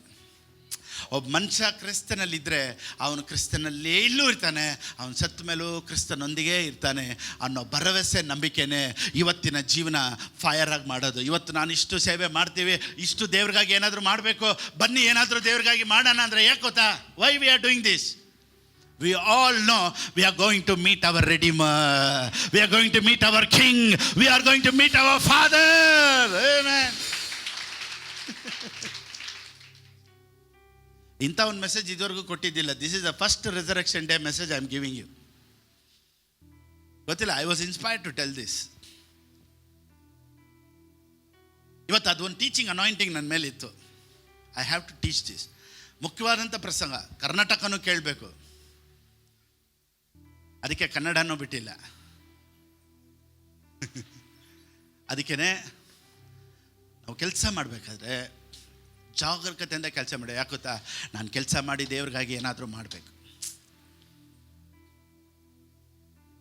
ಒಬ್ಬ ಮನುಷ್ಯ ಕ್ರಿಸ್ತನಲ್ಲಿದ್ದರೆ ಅವನು ಕ್ರಿಸ್ತನಲ್ಲೇ ಇಲ್ಲೂ ಇರ್ತಾನೆ, ಅವನು ಸತ್ತ ಮೇಲೂ ಕ್ರಿಸ್ತನೊಂದಿಗೆ ಇರ್ತಾನೆ ಅನ್ನೋ ಭರವಸೆ, ನಂಬಿಕೆನೇ ಇವತ್ತಿನ ಜೀವನ ಫೈರ್ ಆಗಿ ಮಾಡೋದು. ಇವತ್ತು ನಾನು ಇಷ್ಟು ಸೇವೆ ಮಾಡ್ತೀವಿ, ಇಷ್ಟು ದೇವ್ರಿಗಾಗಿ ಏನಾದರೂ ಮಾಡಬೇಕು, ಬನ್ನಿ ಏನಾದರೂ ದೇವ್ರಿಗಾಗಿ ಮಾಡೋಣ ಅಂದರೆ ಯಾಕೆ ಗೊತ್ತಾ? Why we are doing this? We all know we are going to meet our Redeemer. We are going to meet our King. We are going to meet our Father. Amen. ಇಂಥ ಒಂದು ಮೆಸೇಜ್ ಇದುವರೆಗೂ ಕೊಟ್ಟಿದ್ದಿಲ್ಲ. This is the first resurrection day message I am giving you. ಗೊತ್ತಿಲ್ಲ, I was inspired to tell this. ಇವತ್ತು ಅದೊಂದು teaching anointing ನನ್ನ ಮೇಲೆ ಇತ್ತು. I have to teach this. ಮುಖ್ಯವಾದಂಥ ಪ್ರಸಂಗ, ಕರ್ನಾಟಕನೂ ಕೇಳಬೇಕು, ಅದಕ್ಕೆ ಕನ್ನಡನೂ ಬಿಟ್ಟಿಲ್ಲ. ಅದಕ್ಕೇ ನಾವು ಕೆಲಸ ಮಾಡಬೇಕಾದ್ರೆ ಜಾಗರೂಕತೆಯಿಂದ ಕೆಲಸ ಮಾಡಿ. ಯಾಕೆ ಗೊತ್ತಾ? ನಾನು ಕೆಲಸ ಮಾಡಿ ದೇವ್ರಿಗಾಗಿ ಏನಾದರೂ ಮಾಡಬೇಕು.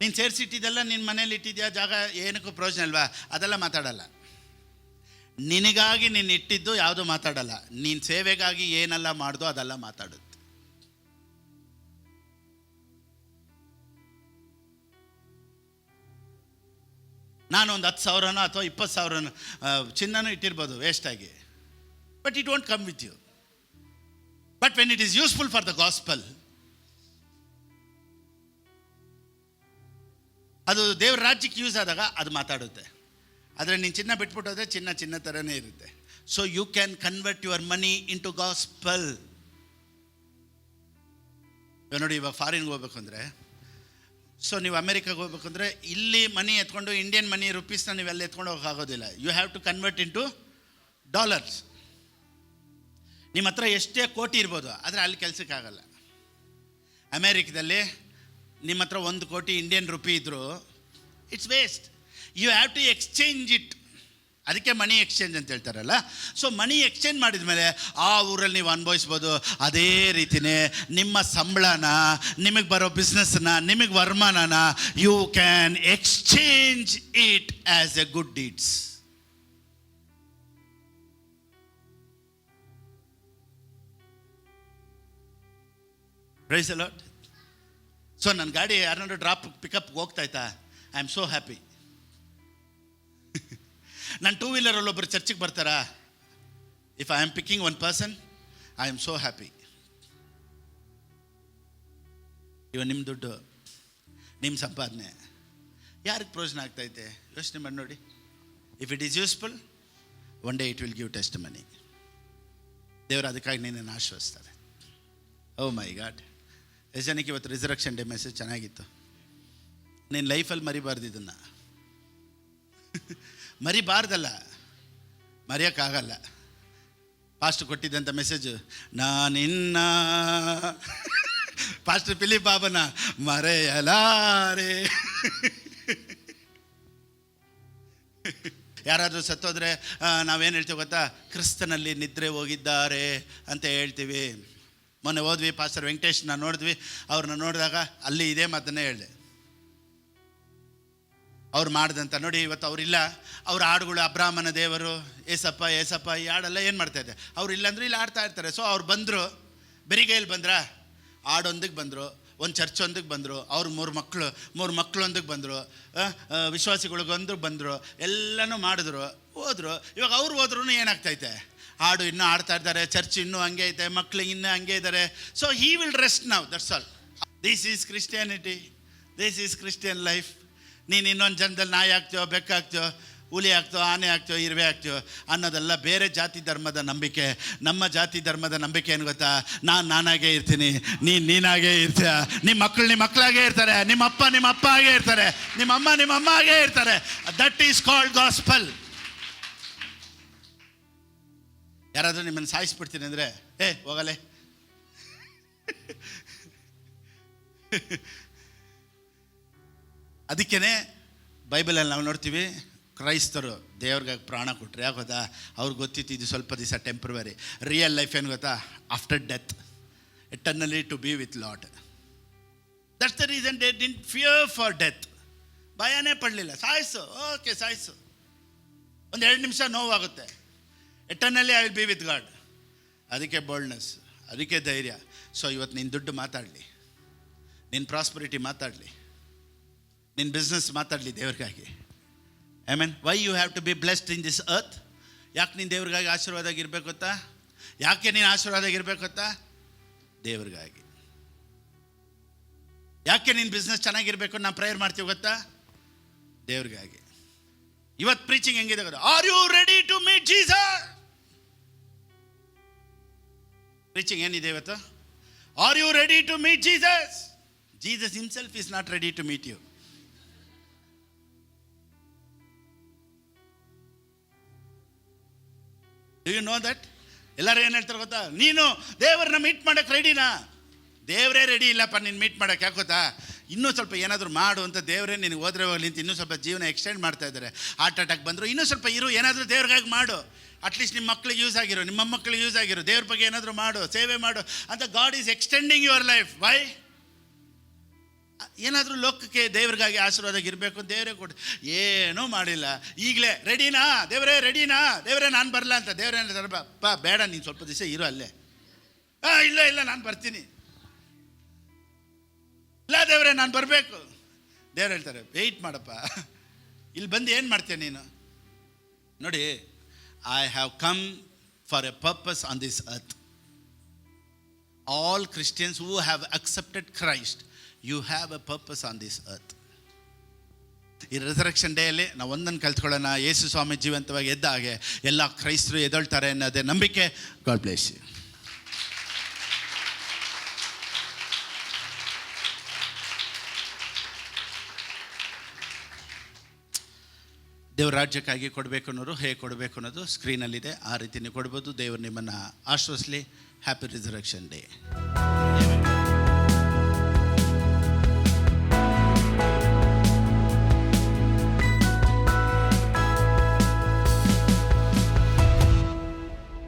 ನೀನು ಸೇರಿಸಿಟ್ಟಿದ್ದೆಲ್ಲ ನಿನ್ನ ಮನೇಲಿ ಇಟ್ಟಿದ್ಯಾ, ಜಾಗ ಏನಕ್ಕೂ ಪ್ರಯೋಜನ ಅಲ್ವಾ? ಅದೆಲ್ಲ ಮಾತಾಡಲ್ಲ. ನಿನಗಾಗಿ ನೀನು ಇಟ್ಟಿದ್ದು ಯಾವುದೂ ಮಾತಾಡಲ್ಲ. ನೀನು ಸೇವೆಗಾಗಿ ಏನೆಲ್ಲ ಮಾಡ್ದೋ ಅದೆಲ್ಲ ಮಾತಾಡುತ್ತೆ. ನಾನು ಒಂದು 10,000 ಅಥವಾ 20,000 ಚಿನ್ನನೂ ಇಟ್ಟಿರ್ಬೋದು ವೇಸ್ಟಾಗಿ, but it won't come with you. But when it is useful for the gospel, ಅದು ದೇವ್ರ ರಾಜ್ಯಕ್ಕೆ ಯೂಸ್ ಆದಾಗ ಅದು ಮಾತಾಡುತ್ತೆ. ಆದರೆ ನೀನು ಚಿನ್ನ ಬಿಟ್ಬಿಟ್ಟೋದ್ರೆ ಚಿನ್ನ ಥರನೇ ಇರುತ್ತೆ. So you can convert your money into gospel. ನೋಡಿ, ಇವಾಗ ಫಾರಿನ್ಗೆ ಹೋಗ್ಬೇಕು ಅಂದರೆ, ಸೊ ನೀವು ಅಮೆರಿಕಾಗೆ ಹೋಗ್ಬೇಕು ಅಂದರೆ ಇಲ್ಲಿ ಮನಿ ಎತ್ಕೊಂಡು ಇಂಡಿಯನ್ ಮನಿ ರುಪೀಸ್ನ ನೀವೆಲ್ಲ ಎತ್ಕೊಂಡು ಹೋಗೋಕ್ಕಾಗೋದಿಲ್ಲ. You have to convert into dollars. ನಿಮ್ಮ ಹತ್ರ ಎಷ್ಟೇ ಕೋಟಿ ಇರ್ಬೋದು, ಆದರೆ ಅಲ್ಲಿ ಕೆಲಸಕ್ಕಾಗಲ್ಲ. ಅಮೇರಿಕದಲ್ಲಿ ನಿಮ್ಮ ಹತ್ರ 1 ಕೋಟಿ ಇಂಡಿಯನ್ ರುಪಿ ಇದ್ದರೂ it's waste. You have to exchange it. ಅದಕ್ಕೆ ಮನಿ ಎಕ್ಸ್ಚೇಂಜ್ ಅಂತ ಹೇಳ್ತಾರಲ್ಲ. ಸೊ ಮನಿ ಎಕ್ಸ್ಚೇಂಜ್ ಮಾಡಿದ ಮೇಲೆ ಆ ಊರಲ್ಲಿ ನೀವು ಅನುಭವಿಸ್ಬೋದು. ಅದೇ ರೀತಿಯೇ ನಿಮ್ಮ ಸಂಬಳನ, ನಿಮಗೆ ಬರೋ ಬಿಸ್ನೆಸ್ನ, ನಿಮಗೆ ವರಮಾನನ you can exchange it as a good deeds. Praise the Lord. So ನನ್ನ ಗಾಡಿ ಯಾರನ್ನಾದ್ರು ಡ್ರಾಪ್ ಪಿಕಪ್ಗೆ ಹೋಗ್ತಾಯ್ತಾ, ಐ ಆಮ್ ಸೋ ಹ್ಯಾಪಿ. ನನ್ನ ಟೂ ವೀಲರಲ್ಲಿ ಒಬ್ಬರು ಚರ್ಚಿಗೆ ಬರ್ತಾರಾ, if I am picking one person, I am so happy. ಇವ ನಿಮ್ಮ ದುಡ್ಡು, ನಿಮ್ಮ ಸಂಪಾದನೆ ಯಾರಿಗೆ ಪ್ರಯೋಜನ ಆಗ್ತೈತೆ ಯೋಚನೆ ಮಾಡಿ ನೋಡಿ. If it is useful, one day it will give test money. ದೇವರು ಅದಕ್ಕಾಗಿ ನಿನ್ನನ್ನು ಆಶ್ವಸ್ತಾರೆ. ಓ ಮೈ ಗಾಡ್. ಎಷ್ಟು ಜನಕ್ಕೆ ಇವತ್ತು ರಿಸರಕ್ಷನ್ ಡೇ ಮೆಸೇಜ್ ಚೆನ್ನಾಗಿತ್ತು. ನೀನು ಲೈಫಲ್ಲಿ ಮರಿಬಾರ್ದು ಇದನ್ನು. ಮರಿಬಾರ್ದಲ್ಲ, ಮರೆಯೋಕ್ಕಾಗಲ್ಲ. ಪಾಸ್ಟರ್ ಕೊಟ್ಟಿದ್ದಂಥ ಮೆಸೇಜು, ನಾನಿನ್ನ ಪಾಸ್ಟರ್ ಫಿಲಿಪ್ ಬಾಬನ ಮರೆಯಲಾರೆ. ಯಾರಾದರೂ ಸತ್ತೋದ್ರೆ ನಾವೇನು ಹೇಳ್ತೀವಿ ಗೊತ್ತಾ, ಕ್ರಿಸ್ತನಲ್ಲಿ ನಿದ್ರೆ ಹೋಗಿದ್ದಾರೆ ಅಂತ ಹೇಳ್ತೀವಿ. ಮೊನ್ನೆ ಹೋದ್ವಿ, ಪಾಸ್ಟರ್ ವೆಂಕಟೇಶ್ನ ನೋಡಿದ್ವಿ. ಅವ್ರನ್ನ ನೋಡಿದಾಗ ಅಲ್ಲಿ ಇದೇ ಮಾತನ್ನೇ ಹೇಳಿದೆ. ಅವ್ರು ಮಾಡ್ದಂತ ನೋಡಿ, ಇವತ್ತು ಅವರಿಲ್ಲ. ಅವ್ರ ಹಾಡುಗಳು ಅಬ್ರಾಹ್ಮನ ದೇವರು, ಏಸಪ್ಪ ಏಸಪ್ಪ, ಈ ಹಾಡೆಲ್ಲ ಏನು ಮಾಡ್ತಾಯಿದ್ದೆ. ಅವ್ರು ಇಲ್ಲಾಂದ್ರೆ ಇಲ್ಲಿ ಆಡ್ತಾ ಇರ್ತಾರೆ. ಸೊ ಅವ್ರು ಬಂದರು, ಬೆರಿಗೈಲಿ ಬಂದ್ರಾ, ಹಾಡೊಂದಕ್ಕೆ ಬಂದರು, ಒಂದು ಚರ್ಚ್ ಒಂದಕ್ಕೆ ಬಂದರು, ಅವ್ರು ಮೂರು ಮಕ್ಕಳೊಂದಕ್ಕೆ ಬಂದರು, ವಿಶ್ವಾಸಿಗಳಿಗೊಂದು ಬಂದರು, ಎಲ್ಲನೂ ಮಾಡಿದ್ರು, ಹೋದರು. ಇವಾಗ ಅವ್ರು ಹೋದ್ರೂ ಏನಾಗ್ತೈತೆ, ಹಾಡು ಇನ್ನೂ ಆಡ್ತಾ ಇದ್ದಾರೆ, ಚರ್ಚ್ ಇನ್ನೂ ಹಂಗೆ ಐತೆ, ಮಕ್ಳು ಇನ್ನೂ ಹಂಗೆ ಇದ್ದಾರೆ. So he will rest now, that's all. This is Christianity, this is Christian life. ನೀನು ಇನ್ನೊಂದು ಜನದಲ್ಲಿ ನಾಯಿ ಆಗ್ತೀಯೋ, ಬೆಕ್ಕಾಗ್ತೀಯೋ, ಹುಲಿ ಆಗ್ತೀಯೋ, ಆನೆ ಆಗ್ತೀಯೋ, ಇರುವೆ ಆಗ್ತೀಯೋ ಅನ್ನೋದೆಲ್ಲ ಬೇರೆ ಜಾತಿ ಧರ್ಮದ ನಂಬಿಕೆ. ನಮ್ಮ ಜಾತಿ ಧರ್ಮದ ನಂಬಿಕೆ ಏನು ಗೊತ್ತಾ, ನಾನಾಗೇ ಇರ್ತೀನಿ, ನೀನಾಗೇ ಇರ್ತೀಯ, ನಿಮ್ಮ ಮಕ್ಕಳಾಗೇ ಇರ್ತಾರೆ, ನಿಮ್ಮ ಅಪ್ಪ ಆಗೇ ಇರ್ತಾರೆ, ನಿಮ್ಮ ಅಮ್ಮ ಆಗೇ ಇರ್ತಾರೆ. That is called gospel. ಯಾರಾದರೂ ನಿಮ್ಮನ್ನು ಸಾಯಿಸ್ಬಿಡ್ತೀನಿ ಅಂದರೆ, ಹೋಗಲೇ. ಅದಕ್ಕೇ ಬೈಬಲಲ್ಲಿ ನಾವು ನೋಡ್ತೀವಿ, ಕ್ರೈಸ್ತರು ದೇವ್ರಿಗಾಗಿ ಪ್ರಾಣ ಕೊಟ್ಟರು. ಯಾಕೆ ಗೊತ್ತಾ, ಅವ್ರಿಗೆ ಗೊತ್ತಿತ್ತು ಇದು ಸ್ವಲ್ಪ ದಿವಸ ಟೆಂಪ್ರವರಿ. ರಿಯಲ್ ಲೈಫ್ ಏನು ಗೊತ್ತಾ, after death eternally to be with Lord. That's the reason they didn't fear for death. ಭಯನೇ ಪಡಲಿಲ್ಲ. ಸಾಯಿಸು, ಓಕೆ ಸಾಯಿಸು, ಒಂದು 2 ನಿಮಿಷ ನೋವಾಗುತ್ತೆ. Eternally I will be with God. ಅದಕ್ಕೆ ಬೋಲ್ಡ್ನೆಸ್, ಅದಕ್ಕೆ ಧೈರ್ಯ. ಸೊ ಇವತ್ತು ನಿನ್ನ ದುಡ್ಡು ಮಾತಾಡಲಿ, ನಿನ್ನ ಪ್ರಾಸ್ಪರಿಟಿ ಮಾತಾಡಲಿ, ನಿನ್ನ ಬಿಸ್ನೆಸ್ ಮಾತಾಡಲಿ ದೇವ್ರಿಗಾಗಿ. I mean, why you have to be blessed in this earth. ಯಾಕೆ ನೀನು ದೇವ್ರಿಗಾಗಿ ಆಶೀರ್ವಾದಾಗಿರ್ಬೇಕು ಗೊತ್ತಾ? ಯಾಕೆ ನೀನು ಆಶೀರ್ವಾದಾಗಿರ್ಬೇಕು ಗೊತ್ತಾ? ದೇವ್ರಿಗಾಗಿ. ಯಾಕೆ ನಿನ್ನ ಬಿಸ್ನೆಸ್ ಚೆನ್ನಾಗಿರ್ಬೇಕು ನಾವು ಪ್ರೇಯರ್ ಮಾಡ್ತೀವಿ ಗೊತ್ತಾ? ದೇವ್ರಿಗಾಗಿ. ಇವತ್ತು ಪ್ರೀಚಿಂಗ್ ಹೆಂಗಿದೆ ಗೊತ್ತಾ? Are you ready to meet Jesus? Preaching ಏನಿದೆ ಇವತ್ತು? Are you ready to meet Jesus? Jesus himself is not ready to meet you. Do you know that? ಎಲ್ಲರೂ ಏನು ಹೇಳ್ತಾರೆ ಗೊತ್ತಾ, ನೀನು ದೇವರನ್ನ ಮೀಟ್ ಮಾಡೋಕ್ಕೆ ರೆಡಿನಾ? ದೇವರೇ ರೆಡಿ ಇಲ್ಲಪ್ಪ ನೀನು ಮೀಟ್ ಮಾಡೋಕ್ಕೆ. ಯಾಕೆ ಗೊತ್ತಾ, ಇನ್ನೂ ಸ್ವಲ್ಪ ಏನಾದರೂ ಮಾಡು ಅಂತ ದೇವರೇ ನಿನಗೆ ಹೋದ್ರೆ ಹೋಗಲಿ ಅಂತ ಇನ್ನೂ ಸ್ವಲ್ಪ ಜೀವನ ಎಕ್ಸ್ಟೆಂಡ್ ಮಾಡ್ತಾ ಇದ್ದಾರೆ. ಹಾರ್ಟ್ ಅಟ್ಯಾಕ್ ಬಂದರು, ಇನ್ನೂ ಸ್ವಲ್ಪ ಇರು, ಏನಾದರೂ ದೇವ್ರಿಗಾಗಿ ಮಾಡು, ಅಟ್ಲೀಸ್ಟ್ ನಿಮ್ಮ ಮಕ್ಳಿಗೆ ಯೂಸ್ ಆಗಿರೋ, ನಿಮ್ಮ ಮಕ್ಕಳಿಗೆ ಯೂಸ್ ಆಗಿರೋ, ದೇವ್ರ ಬಗ್ಗೆ ಏನಾದರೂ ಮಾಡು, ಸೇವೆ ಮಾಡು ಅಂತ God is extending your life. Why? ಏನಾದರೂ ಲೋಕಕ್ಕೆ ದೇವ್ರಿಗಾಗಿ ಆಶೀರ್ವಾದಾಗಿರಬೇಕು, ದೇವರೇ ಕೊಟ್ಟು ಏನೂ ಮಾಡಿಲ್ಲ. ಈಗಲೇ ರೆಡಿನಾ ದೇವರೇ, ರೆಡಿನಾ ದೇವರೇ, ನಾನು ಬರಲ್ಲ ಅಂತ. ದೇವರೇ ಹೇಳ್ತಾರೆ, ಬಾ ಬೇಡ, ನೀನು ಸ್ವಲ್ಪ ದಿವಸ ಇರು ಅಲ್ಲೇ. ಇಲ್ಲ ನಾನು ಬರ್ತೀನಿ. ಇಲ್ಲ ದೇವರೇ ನಾನು ಬರಬೇಕು. ದೇವ್ರು ಹೇಳ್ತಾರೆ, ವೆಯ್ಟ್ ಮಾಡಪ್ಪ, ಇಲ್ಲಿ ಬಂದು ಏನು ಮಾಡ್ತೀಯ ನೀನು? ನೋಡಿ, I have come for a purpose on this earth. All Christians who have accepted Christ, you have a purpose on this earth. ಈ ರಿಸರೆಕ್ಷನ್ ಡೇಯಲ್ಲಿ ನಾವು ಒಂದನ್ನು ಕಲ್ತ್ಕೊಳ್ಳೋಣ. ಯೇಸು ಸ್ವಾಮಿ ಜೀವಂತವಾಗಿ ಎದ್ದ ಹಾಗೆ ಎಲ್ಲ ಕ್ರೈಸ್ತರು ಎದ್ದೇಳ್ತಾರೆ ಅನ್ನೋದೇ ನಂಬಿಕೆ. God bless you. ದೇವ್ರ ರಾಜ್ಯಕ್ಕಾಗಿ ಕೊಡಬೇಕು ಅನ್ನೋರು ಹೇಗೆ ಕೊಡಬೇಕು ಅನ್ನೋದು ಸ್ಕ್ರೀನಲ್ಲಿದೆ. ಆ ರೀತಿ ನೀವು ಕೊಡ್ಬೋದು. ದೇವರು ನಿಮ್ಮನ್ನು ಆಶ್ವಸ್ಲಿ. Happy resurrection day.